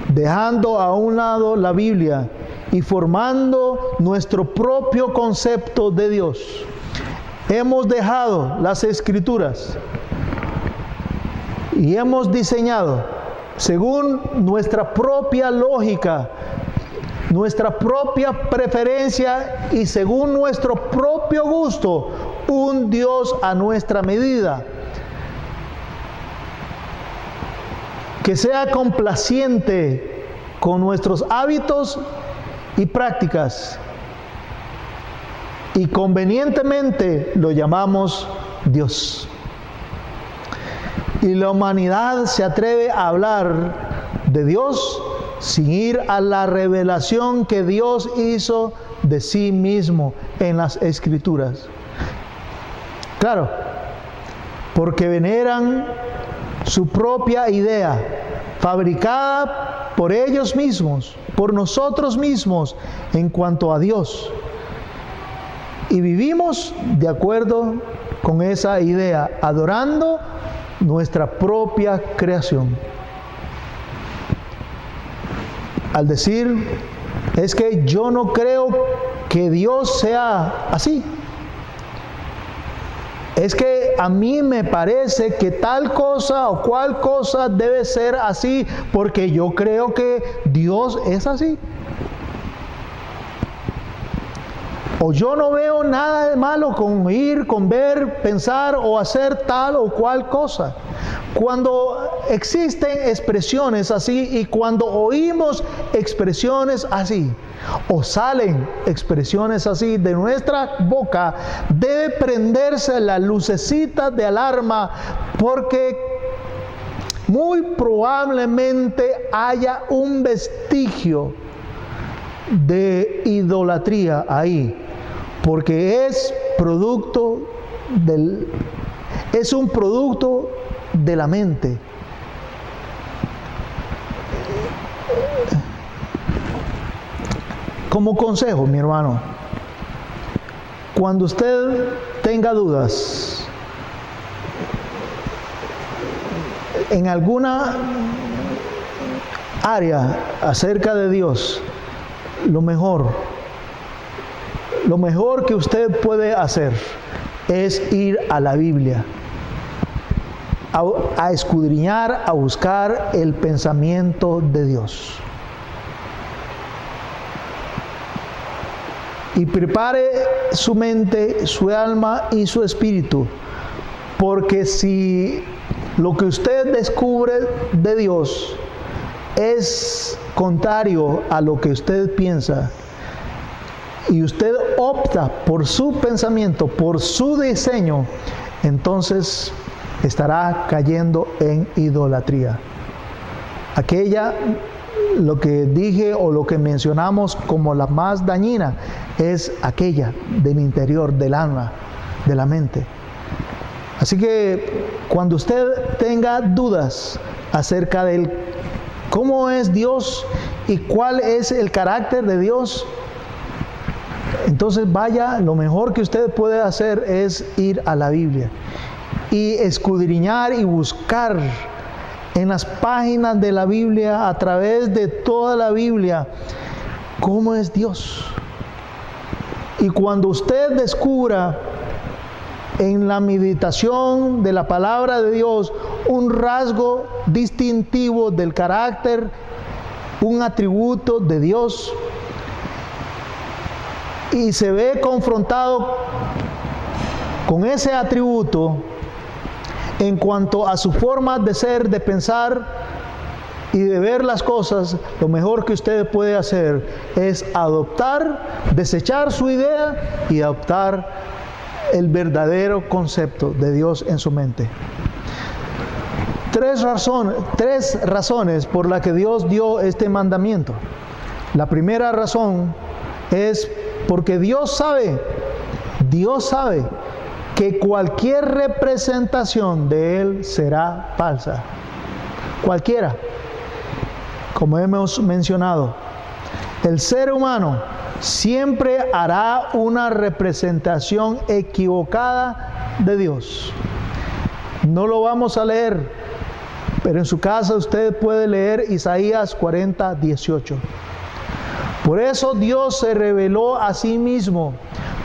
dejando a un lado la Biblia y formando nuestro propio concepto de Dios. Hemos dejado las Escrituras y hemos diseñado, según nuestra propia lógica, nuestra propia preferencia y según nuestro propio gusto, un Dios a nuestra medida, que sea complaciente con nuestros hábitos y prácticas, y convenientemente lo llamamos Dios. Y la humanidad se atreve a hablar de Dios sin ir a la revelación que Dios hizo de sí mismo en las Escrituras. Claro, porque veneran su propia idea, fabricada por ellos mismos, por nosotros mismos, en cuanto a Dios. Y vivimos de acuerdo con esa idea, adorando nuestra propia creación. Al decir, es que yo no creo que Dios sea así. Es que a mí me parece que tal cosa o cual cosa debe ser así porque yo creo que Dios es así. O yo no veo nada de malo con ir, con ver, pensar o hacer tal o cual cosa. Cuando existen expresiones así y cuando oímos expresiones así o salen expresiones así de nuestra boca, debe prenderse la lucecita de alarma, porque muy probablemente haya un vestigio de idolatría ahí, porque es un producto de la mente. Como consejo, mi hermano, cuando usted tenga dudas en alguna área acerca de Dios, lo mejor que usted puede hacer es ir a la Biblia, a escudriñar, a buscar el pensamiento de Dios. Y prepare su mente, su alma y su espíritu, porque si lo que usted descubre de Dios es contrario a lo que usted piensa, y usted opta por su pensamiento, por su diseño, entonces estará cayendo en idolatría. Lo que dije o lo que mencionamos como la más dañina es aquella del interior, del alma, de la mente. Así que cuando usted tenga dudas acerca de cómo es Dios y cuál es el carácter de Dios, entonces lo mejor que usted puede hacer es ir a la Biblia y escudriñar y buscar en las páginas de la Biblia, a través de toda la Biblia, cómo es Dios. Y cuando usted descubra en la meditación de la palabra de Dios un rasgo distintivo del carácter, un atributo de Dios, y se ve confrontado con ese atributo en cuanto a su forma de ser, de pensar y de ver las cosas, lo mejor que usted puede hacer es desechar su idea y adoptar el verdadero concepto de Dios en su mente. Tres razones por las que Dios dio este mandamiento. La primera razón es porque Dios sabe que cualquier representación de Él será falsa. Cualquiera. Como hemos mencionado, el ser humano siempre hará una representación equivocada de Dios. No lo vamos a leer, pero en su casa usted puede leer Isaías 40:18. Por eso Dios se reveló a sí mismo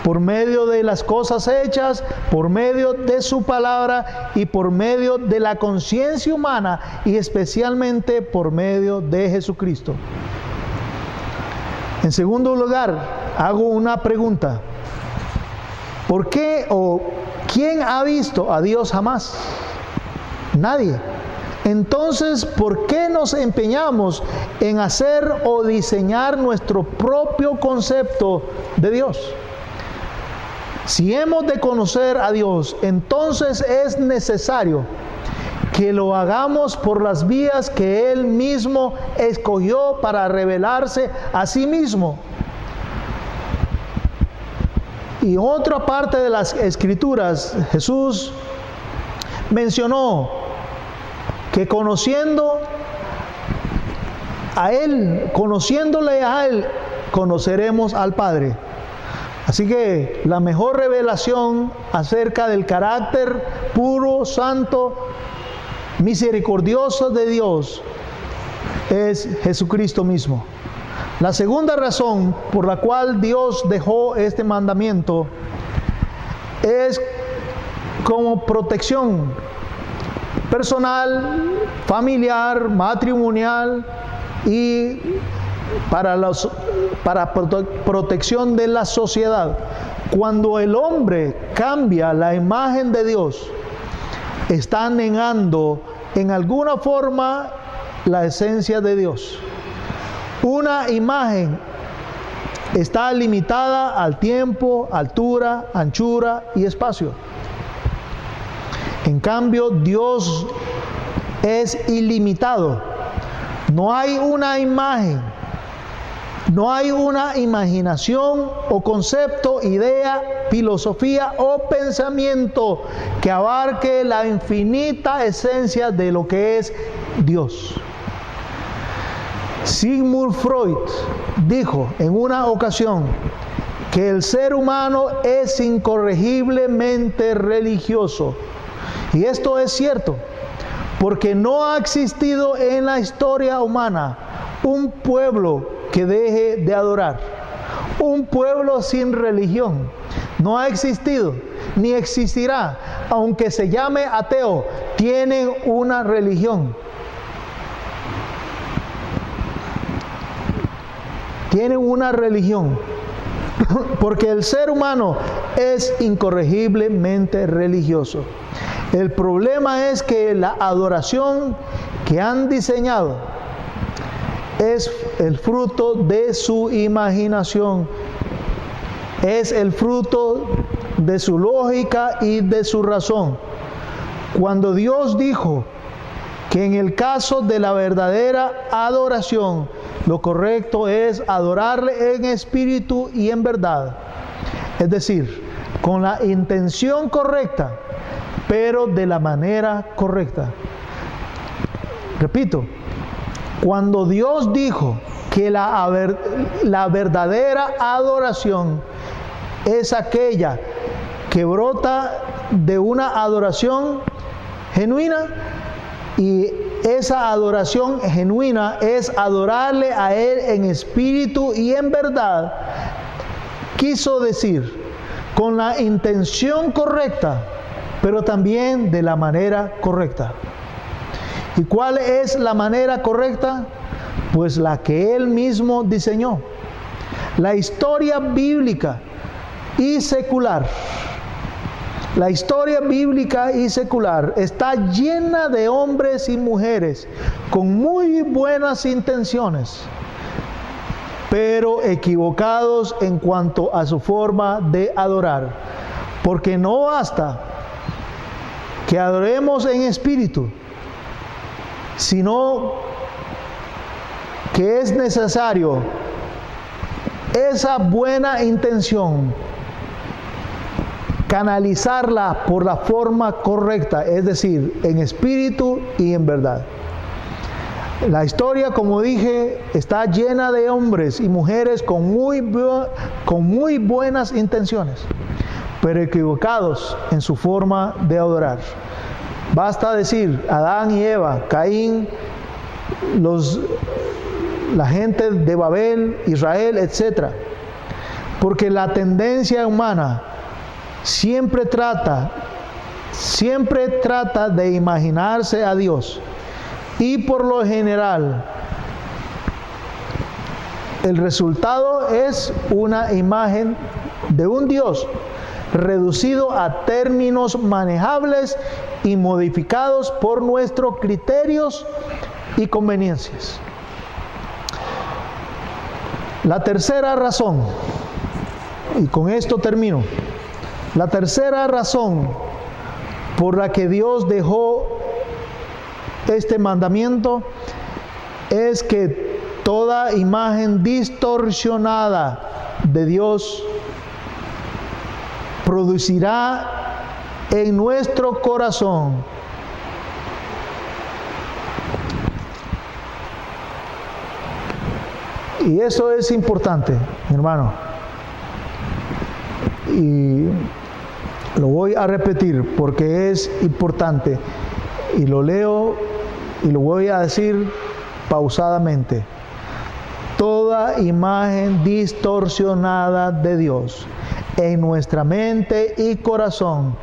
por medio de las cosas hechas, por medio de su palabra y por medio de la conciencia humana, y especialmente por medio de Jesucristo. En segundo lugar, hago una pregunta. ¿Por qué o quién ha visto a Dios jamás? Nadie. Entonces, ¿por qué nos empeñamos en hacer o diseñar nuestro propio concepto de Dios? Si hemos de conocer a Dios, entonces es necesario que lo hagamos por las vías que Él mismo escogió para revelarse a sí mismo. Y otra parte de las Escrituras, Jesús mencionó que conociéndole a Él, conoceremos al Padre. Así que la mejor revelación acerca del carácter puro, santo, misericordioso de Dios es Jesucristo mismo. La segunda razón por la cual Dios dejó este mandamiento es como protección personal, familiar, matrimonial y para para protección de la sociedad. Cuando el hombre cambia la imagen de Dios, está negando en alguna forma la esencia de Dios. Una imagen está limitada al tiempo, altura, anchura y espacio. En cambio, Dios es ilimitado. No hay una imagen, no hay una imaginación o concepto, idea, filosofía o pensamiento que abarque la infinita esencia de lo que es Dios. Sigmund Freud dijo en una ocasión que el ser humano es incorregiblemente religioso. Y esto es cierto, porque no ha existido en la historia humana un pueblo que deje de adorar. Un pueblo sin religión no ha existido, ni existirá, aunque se llame ateo, tienen una religión. Tienen una religión, porque el ser humano es incorregiblemente religioso. El problema es que la adoración que han diseñado es el fruto de su imaginación, es el fruto de su lógica y de su razón. Cuando Dios dijo que en el caso de la verdadera adoración, lo correcto es adorarle en espíritu y en verdad, es decir, con la intención correcta, pero de la manera correcta. Repito, cuando Dios dijo que la verdadera adoración es aquella que brota de una adoración genuina, y esa adoración genuina es adorarle a Él en espíritu y en verdad, quiso decir con la intención correcta, pero también de la manera correcta. ¿Y cuál es la manera correcta? Pues la que Él mismo diseñó. La historia bíblica y secular, la historia bíblica y secular está llena de hombres y mujeres con muy buenas intenciones, pero equivocados en cuanto a su forma de adorar. Porque no basta que adoremos en espíritu, sino que es necesario esa buena intención canalizarla por la forma correcta, es decir, en espíritu y en verdad. La historia, como dije, está llena de hombres y mujeres con muy buenas intenciones, pero equivocados en su forma de adorar. Basta decir Adán y Eva, Caín, la gente de Babel, Israel, etc. Porque la tendencia humana siempre trata de imaginarse a Dios, y por lo general el resultado es una imagen de un Dios reducido a términos manejables y modificados por nuestros criterios y conveniencias. La tercera razón, y con esto termino, la tercera razón por la que Dios dejó este mandamiento es que toda imagen distorsionada de Dios producirá en nuestro corazón y eso es importante, mi hermano, y lo voy a repetir porque es importante, y lo leo y lo voy a decir pausadamente. Toda imagen distorsionada de Dios en nuestra mente y corazón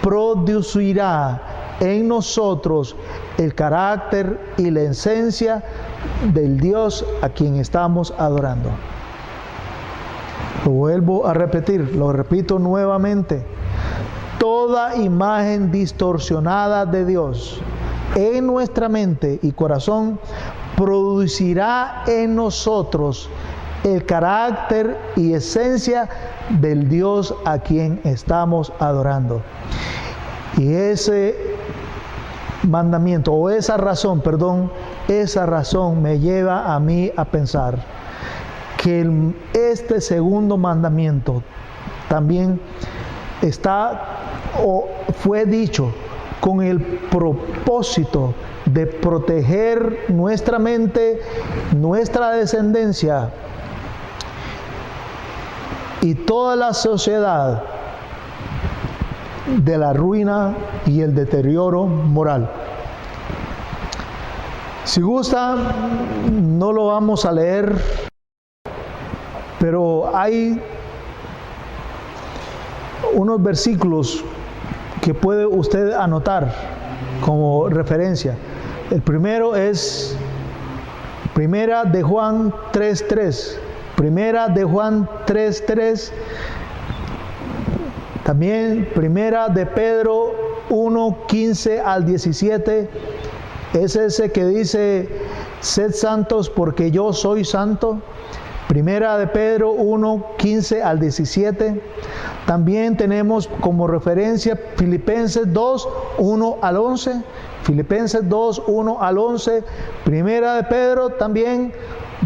producirá en nosotros el carácter y la esencia del Dios a quien estamos adorando. Lo vuelvo a repetir, lo repito nuevamente. Toda imagen distorsionada de Dios en nuestra mente y corazón producirá en nosotros el carácter y esencia del Dios a quien estamos adorando. Y ese mandamiento, o esa razón me lleva a mí a pensar que este segundo mandamiento también fue dicho con el propósito de proteger nuestra mente, nuestra descendencia y toda la sociedad de la ruina y el deterioro moral. Si gusta, no lo vamos a leer, pero hay unos versículos que puede usted anotar como referencia. El primero es Primera de Juan 3:3. Primera de Juan 3:3. También Primera de Pedro 1:15 al 17. Es ese que dice: sed santos porque yo soy santo. Primera de Pedro 1:15 al 17. También tenemos como referencia Filipenses 2:1 al 11. Filipenses 2:1 al 11. Primera de Pedro también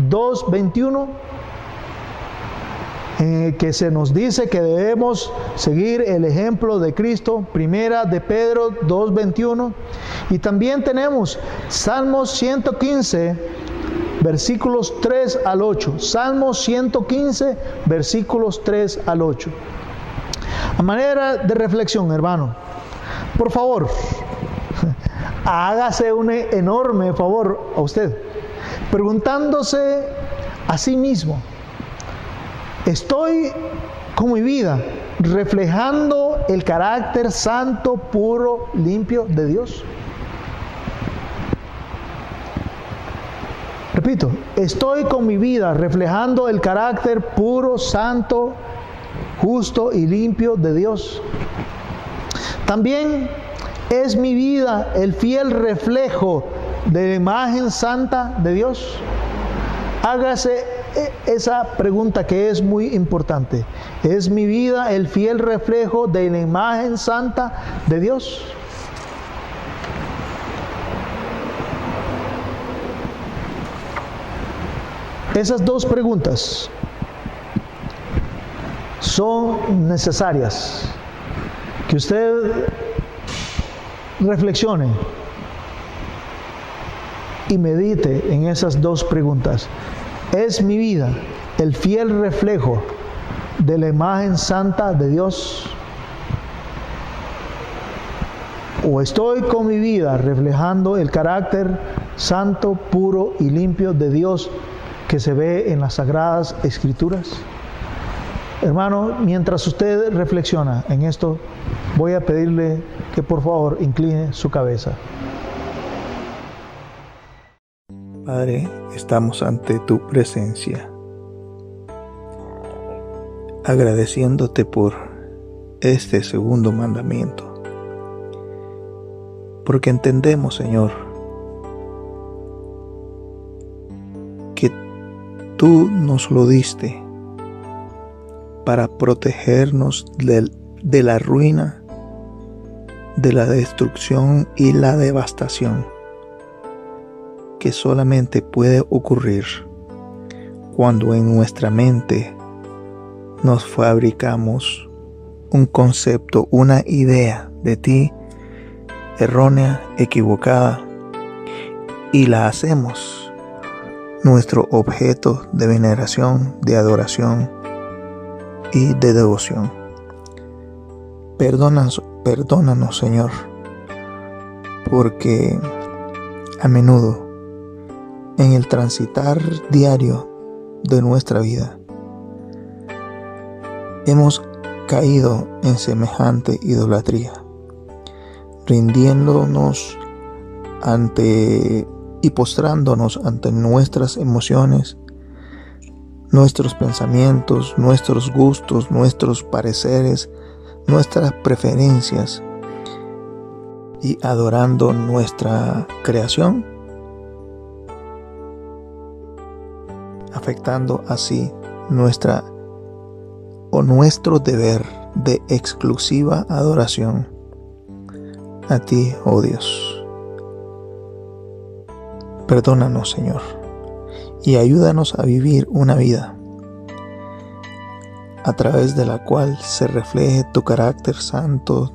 2:21. En el que se nos dice que debemos seguir el ejemplo de Cristo. Primera de Pedro 2:21. Y también tenemos Salmos 115, versículos 3 al 8. Salmos 115, versículos 3 al 8. A manera de reflexión, hermano, por favor, hágase un enorme favor a usted, preguntándose a sí mismo: ¿estoy con mi vida reflejando el carácter santo, puro, limpio de Dios? Repito, ¿estoy con mi vida reflejando el carácter puro, santo, justo y limpio de Dios? También, ¿es mi vida el fiel reflejo de la imagen santa de Dios? Hágase esa pregunta, que es muy importante. ¿Es mi vida el fiel reflejo de la imagen santa de Dios? Esas dos preguntas son necesarias que usted reflexione y medite en esas dos preguntas. ¿Es mi vida el fiel reflejo de la imagen santa de Dios? ¿O estoy con mi vida reflejando el carácter santo, puro y limpio de Dios que se ve en las Sagradas Escrituras? Hermano, mientras usted reflexiona en esto, voy a pedirle que por favor incline su cabeza. Padre, estamos ante tu presencia, agradeciéndote por este segundo mandamiento, porque entendemos, Señor, que tú nos lo diste para protegernos de la ruina, de la destrucción y la devastación que solamente puede ocurrir cuando en nuestra mente nos fabricamos un concepto, una idea de ti errónea, equivocada, y la hacemos nuestro objeto de veneración, de adoración y de devoción. Perdónanos, Señor, porque a menudo en el transitar diario de nuestra vida hemos caído en semejante idolatría, rindiéndonos ante y postrándonos ante nuestras emociones, nuestros pensamientos, nuestros gustos, nuestros pareceres, nuestras preferencias y adorando nuestra creación, afectando así nuestro deber de exclusiva adoración a ti, oh Dios. Perdónanos, Señor, y ayúdanos a vivir una vida a través de la cual se refleje tu carácter santo,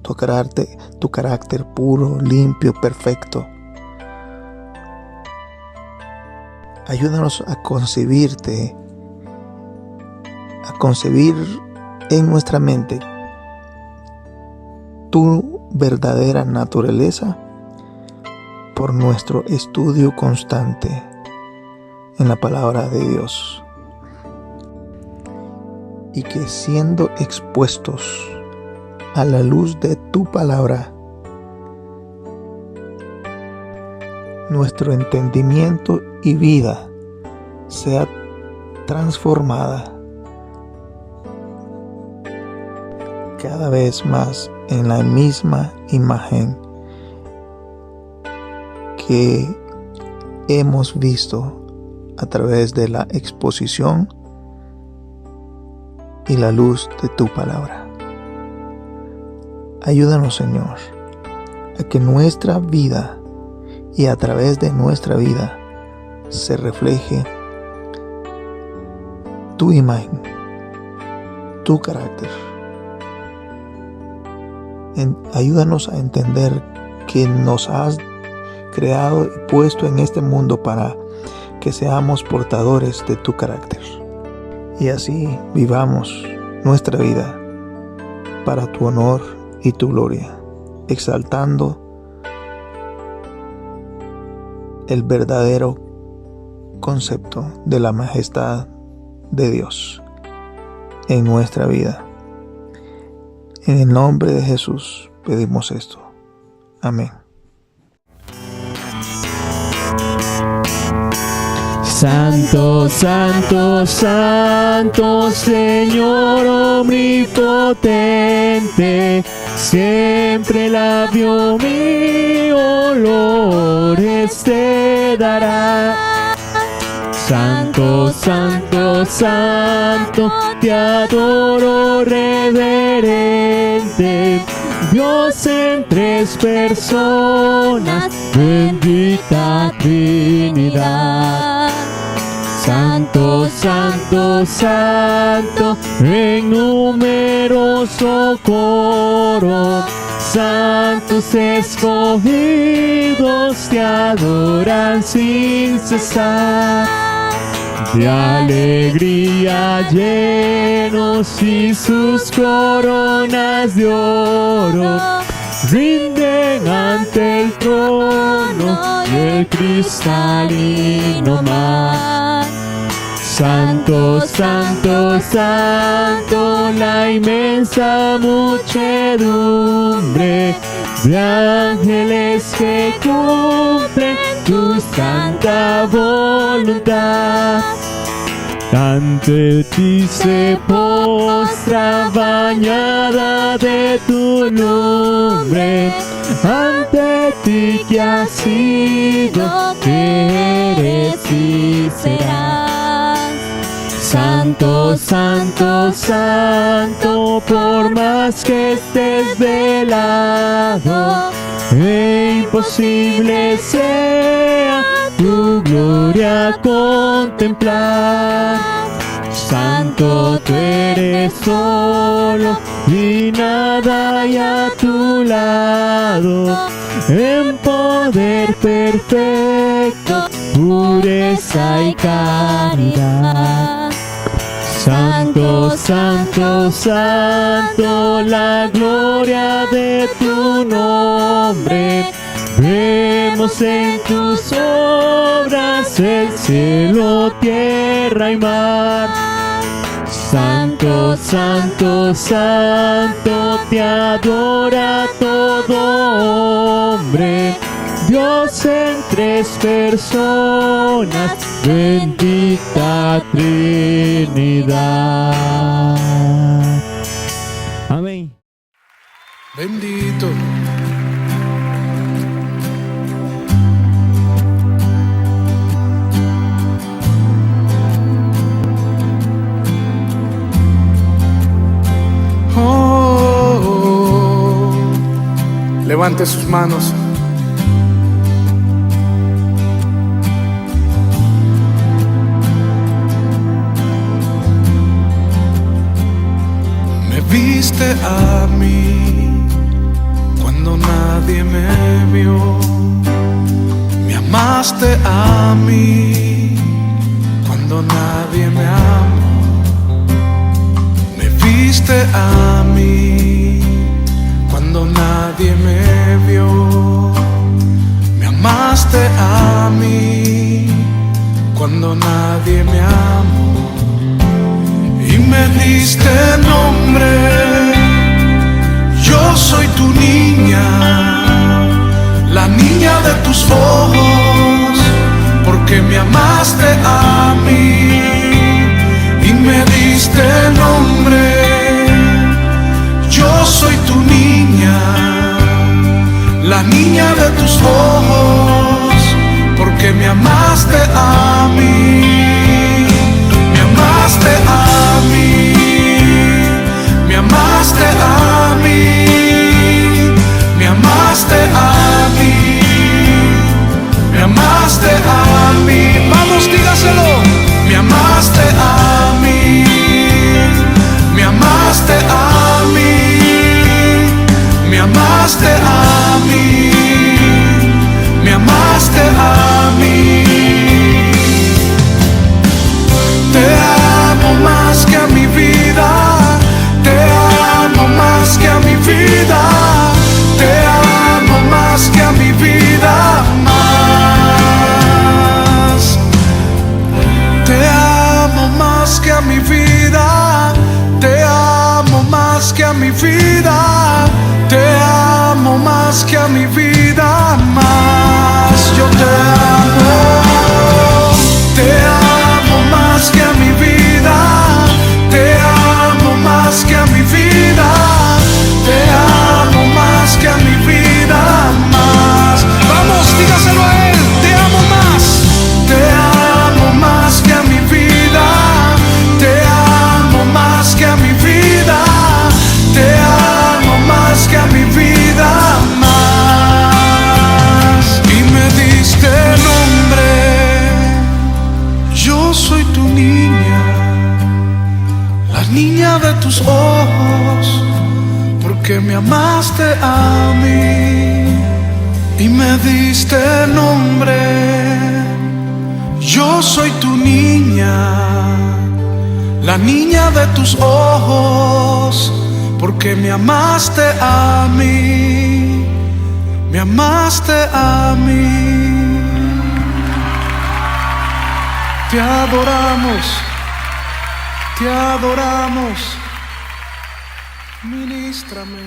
tu carácter puro, limpio, perfecto. Ayúdanos a concebir en nuestra mente tu verdadera naturaleza por nuestro estudio constante en la palabra de Dios, y que siendo expuestos a la luz de tu palabra, nuestro entendimiento y vida sea transformada cada vez más en la misma imagen que hemos visto a través de la exposición y la luz de tu palabra. Ayúdanos, Señor, a que nuestra vida y a través de nuestra vida se refleje tu imagen, tu carácter. Ayúdanos a entender que nos has creado y puesto en este mundo para que seamos portadores de tu carácter, y así vivamos nuestra vida para tu honor y tu gloria, exaltando el verdadero concepto de la majestad de Dios en nuestra vida. En el nombre de Jesús pedimos esto. Amén. Santo, santo, santo, Señor omnipotente, siempre labio mío olores te dará. Santo, santo, santo, te adoro reverente, Dios en tres personas, bendita Trinidad. Santo, santo, santo, en numeroso coro, santos escogidos te adoran sin cesar. De alegría llenos y sus coronas de oro rinden ante el trono y el cristalino mar. Santo, santo, santo, la inmensa muchedumbre de ángeles que cumplen tu santa voluntad. Ante ti se postra bañada de tu nombre, ante ti que has sido, que eres y serás. Santo, santo, santo, por más que estés velado, imposible sea tu gloria contemplar. Santo, tú eres solo y nada hay a tu lado, en poder perfecto, pureza y caridad. Santo, santo, santo, la gloria de tu nombre, vemos en tus obras el cielo, tierra y mar. Santo, santo, santo, te adora todo hombre, Dios en tres personas, bendita Trinidad. Amén. Bendito. Levante sus manos. Me viste a mí cuando nadie me vio. Me amaste a mí cuando nadie me amó. Me viste a mí cuando nadie me vio. Me amaste a mí cuando nadie me amó. Y me diste nombre. Yo soy tu niña, la niña de tus ojos, porque me amaste a mí. Y me diste nombre. Yo soy tu niña, la niña de tus ojos, porque me amaste a mí. Me amaste a mí. Me amaste a mí. Me amaste a mí. Me amaste a mí. Vamos, dígaselo. Me amaste a mí. Me amaste a mí. Me amaste a mí, me amaste a mí. Te amo más que a mi vida, te amo más que a mi vida, te amo más que a mi vida, más. Te amo más que a mi vida, te amo más que a mi vida. Te amo más que a mi vida, más. Yo te amo más que a mi vida, te amo más que a mi vida, te amo más que a mi vida, más. Vamos, dígaselo a él, te amo más. Te amo más que a mi vida, te amo más que a mi vida, te amo más que a mi vida, más. Y me diste nombre. Yo soy tu niña, la niña de tus ojos, porque me amaste a mí y me diste nombre. Yo soy tu niña, la niña de tus ojos, porque me amaste a mí, me amaste a mí. Te adoramos, ministrame.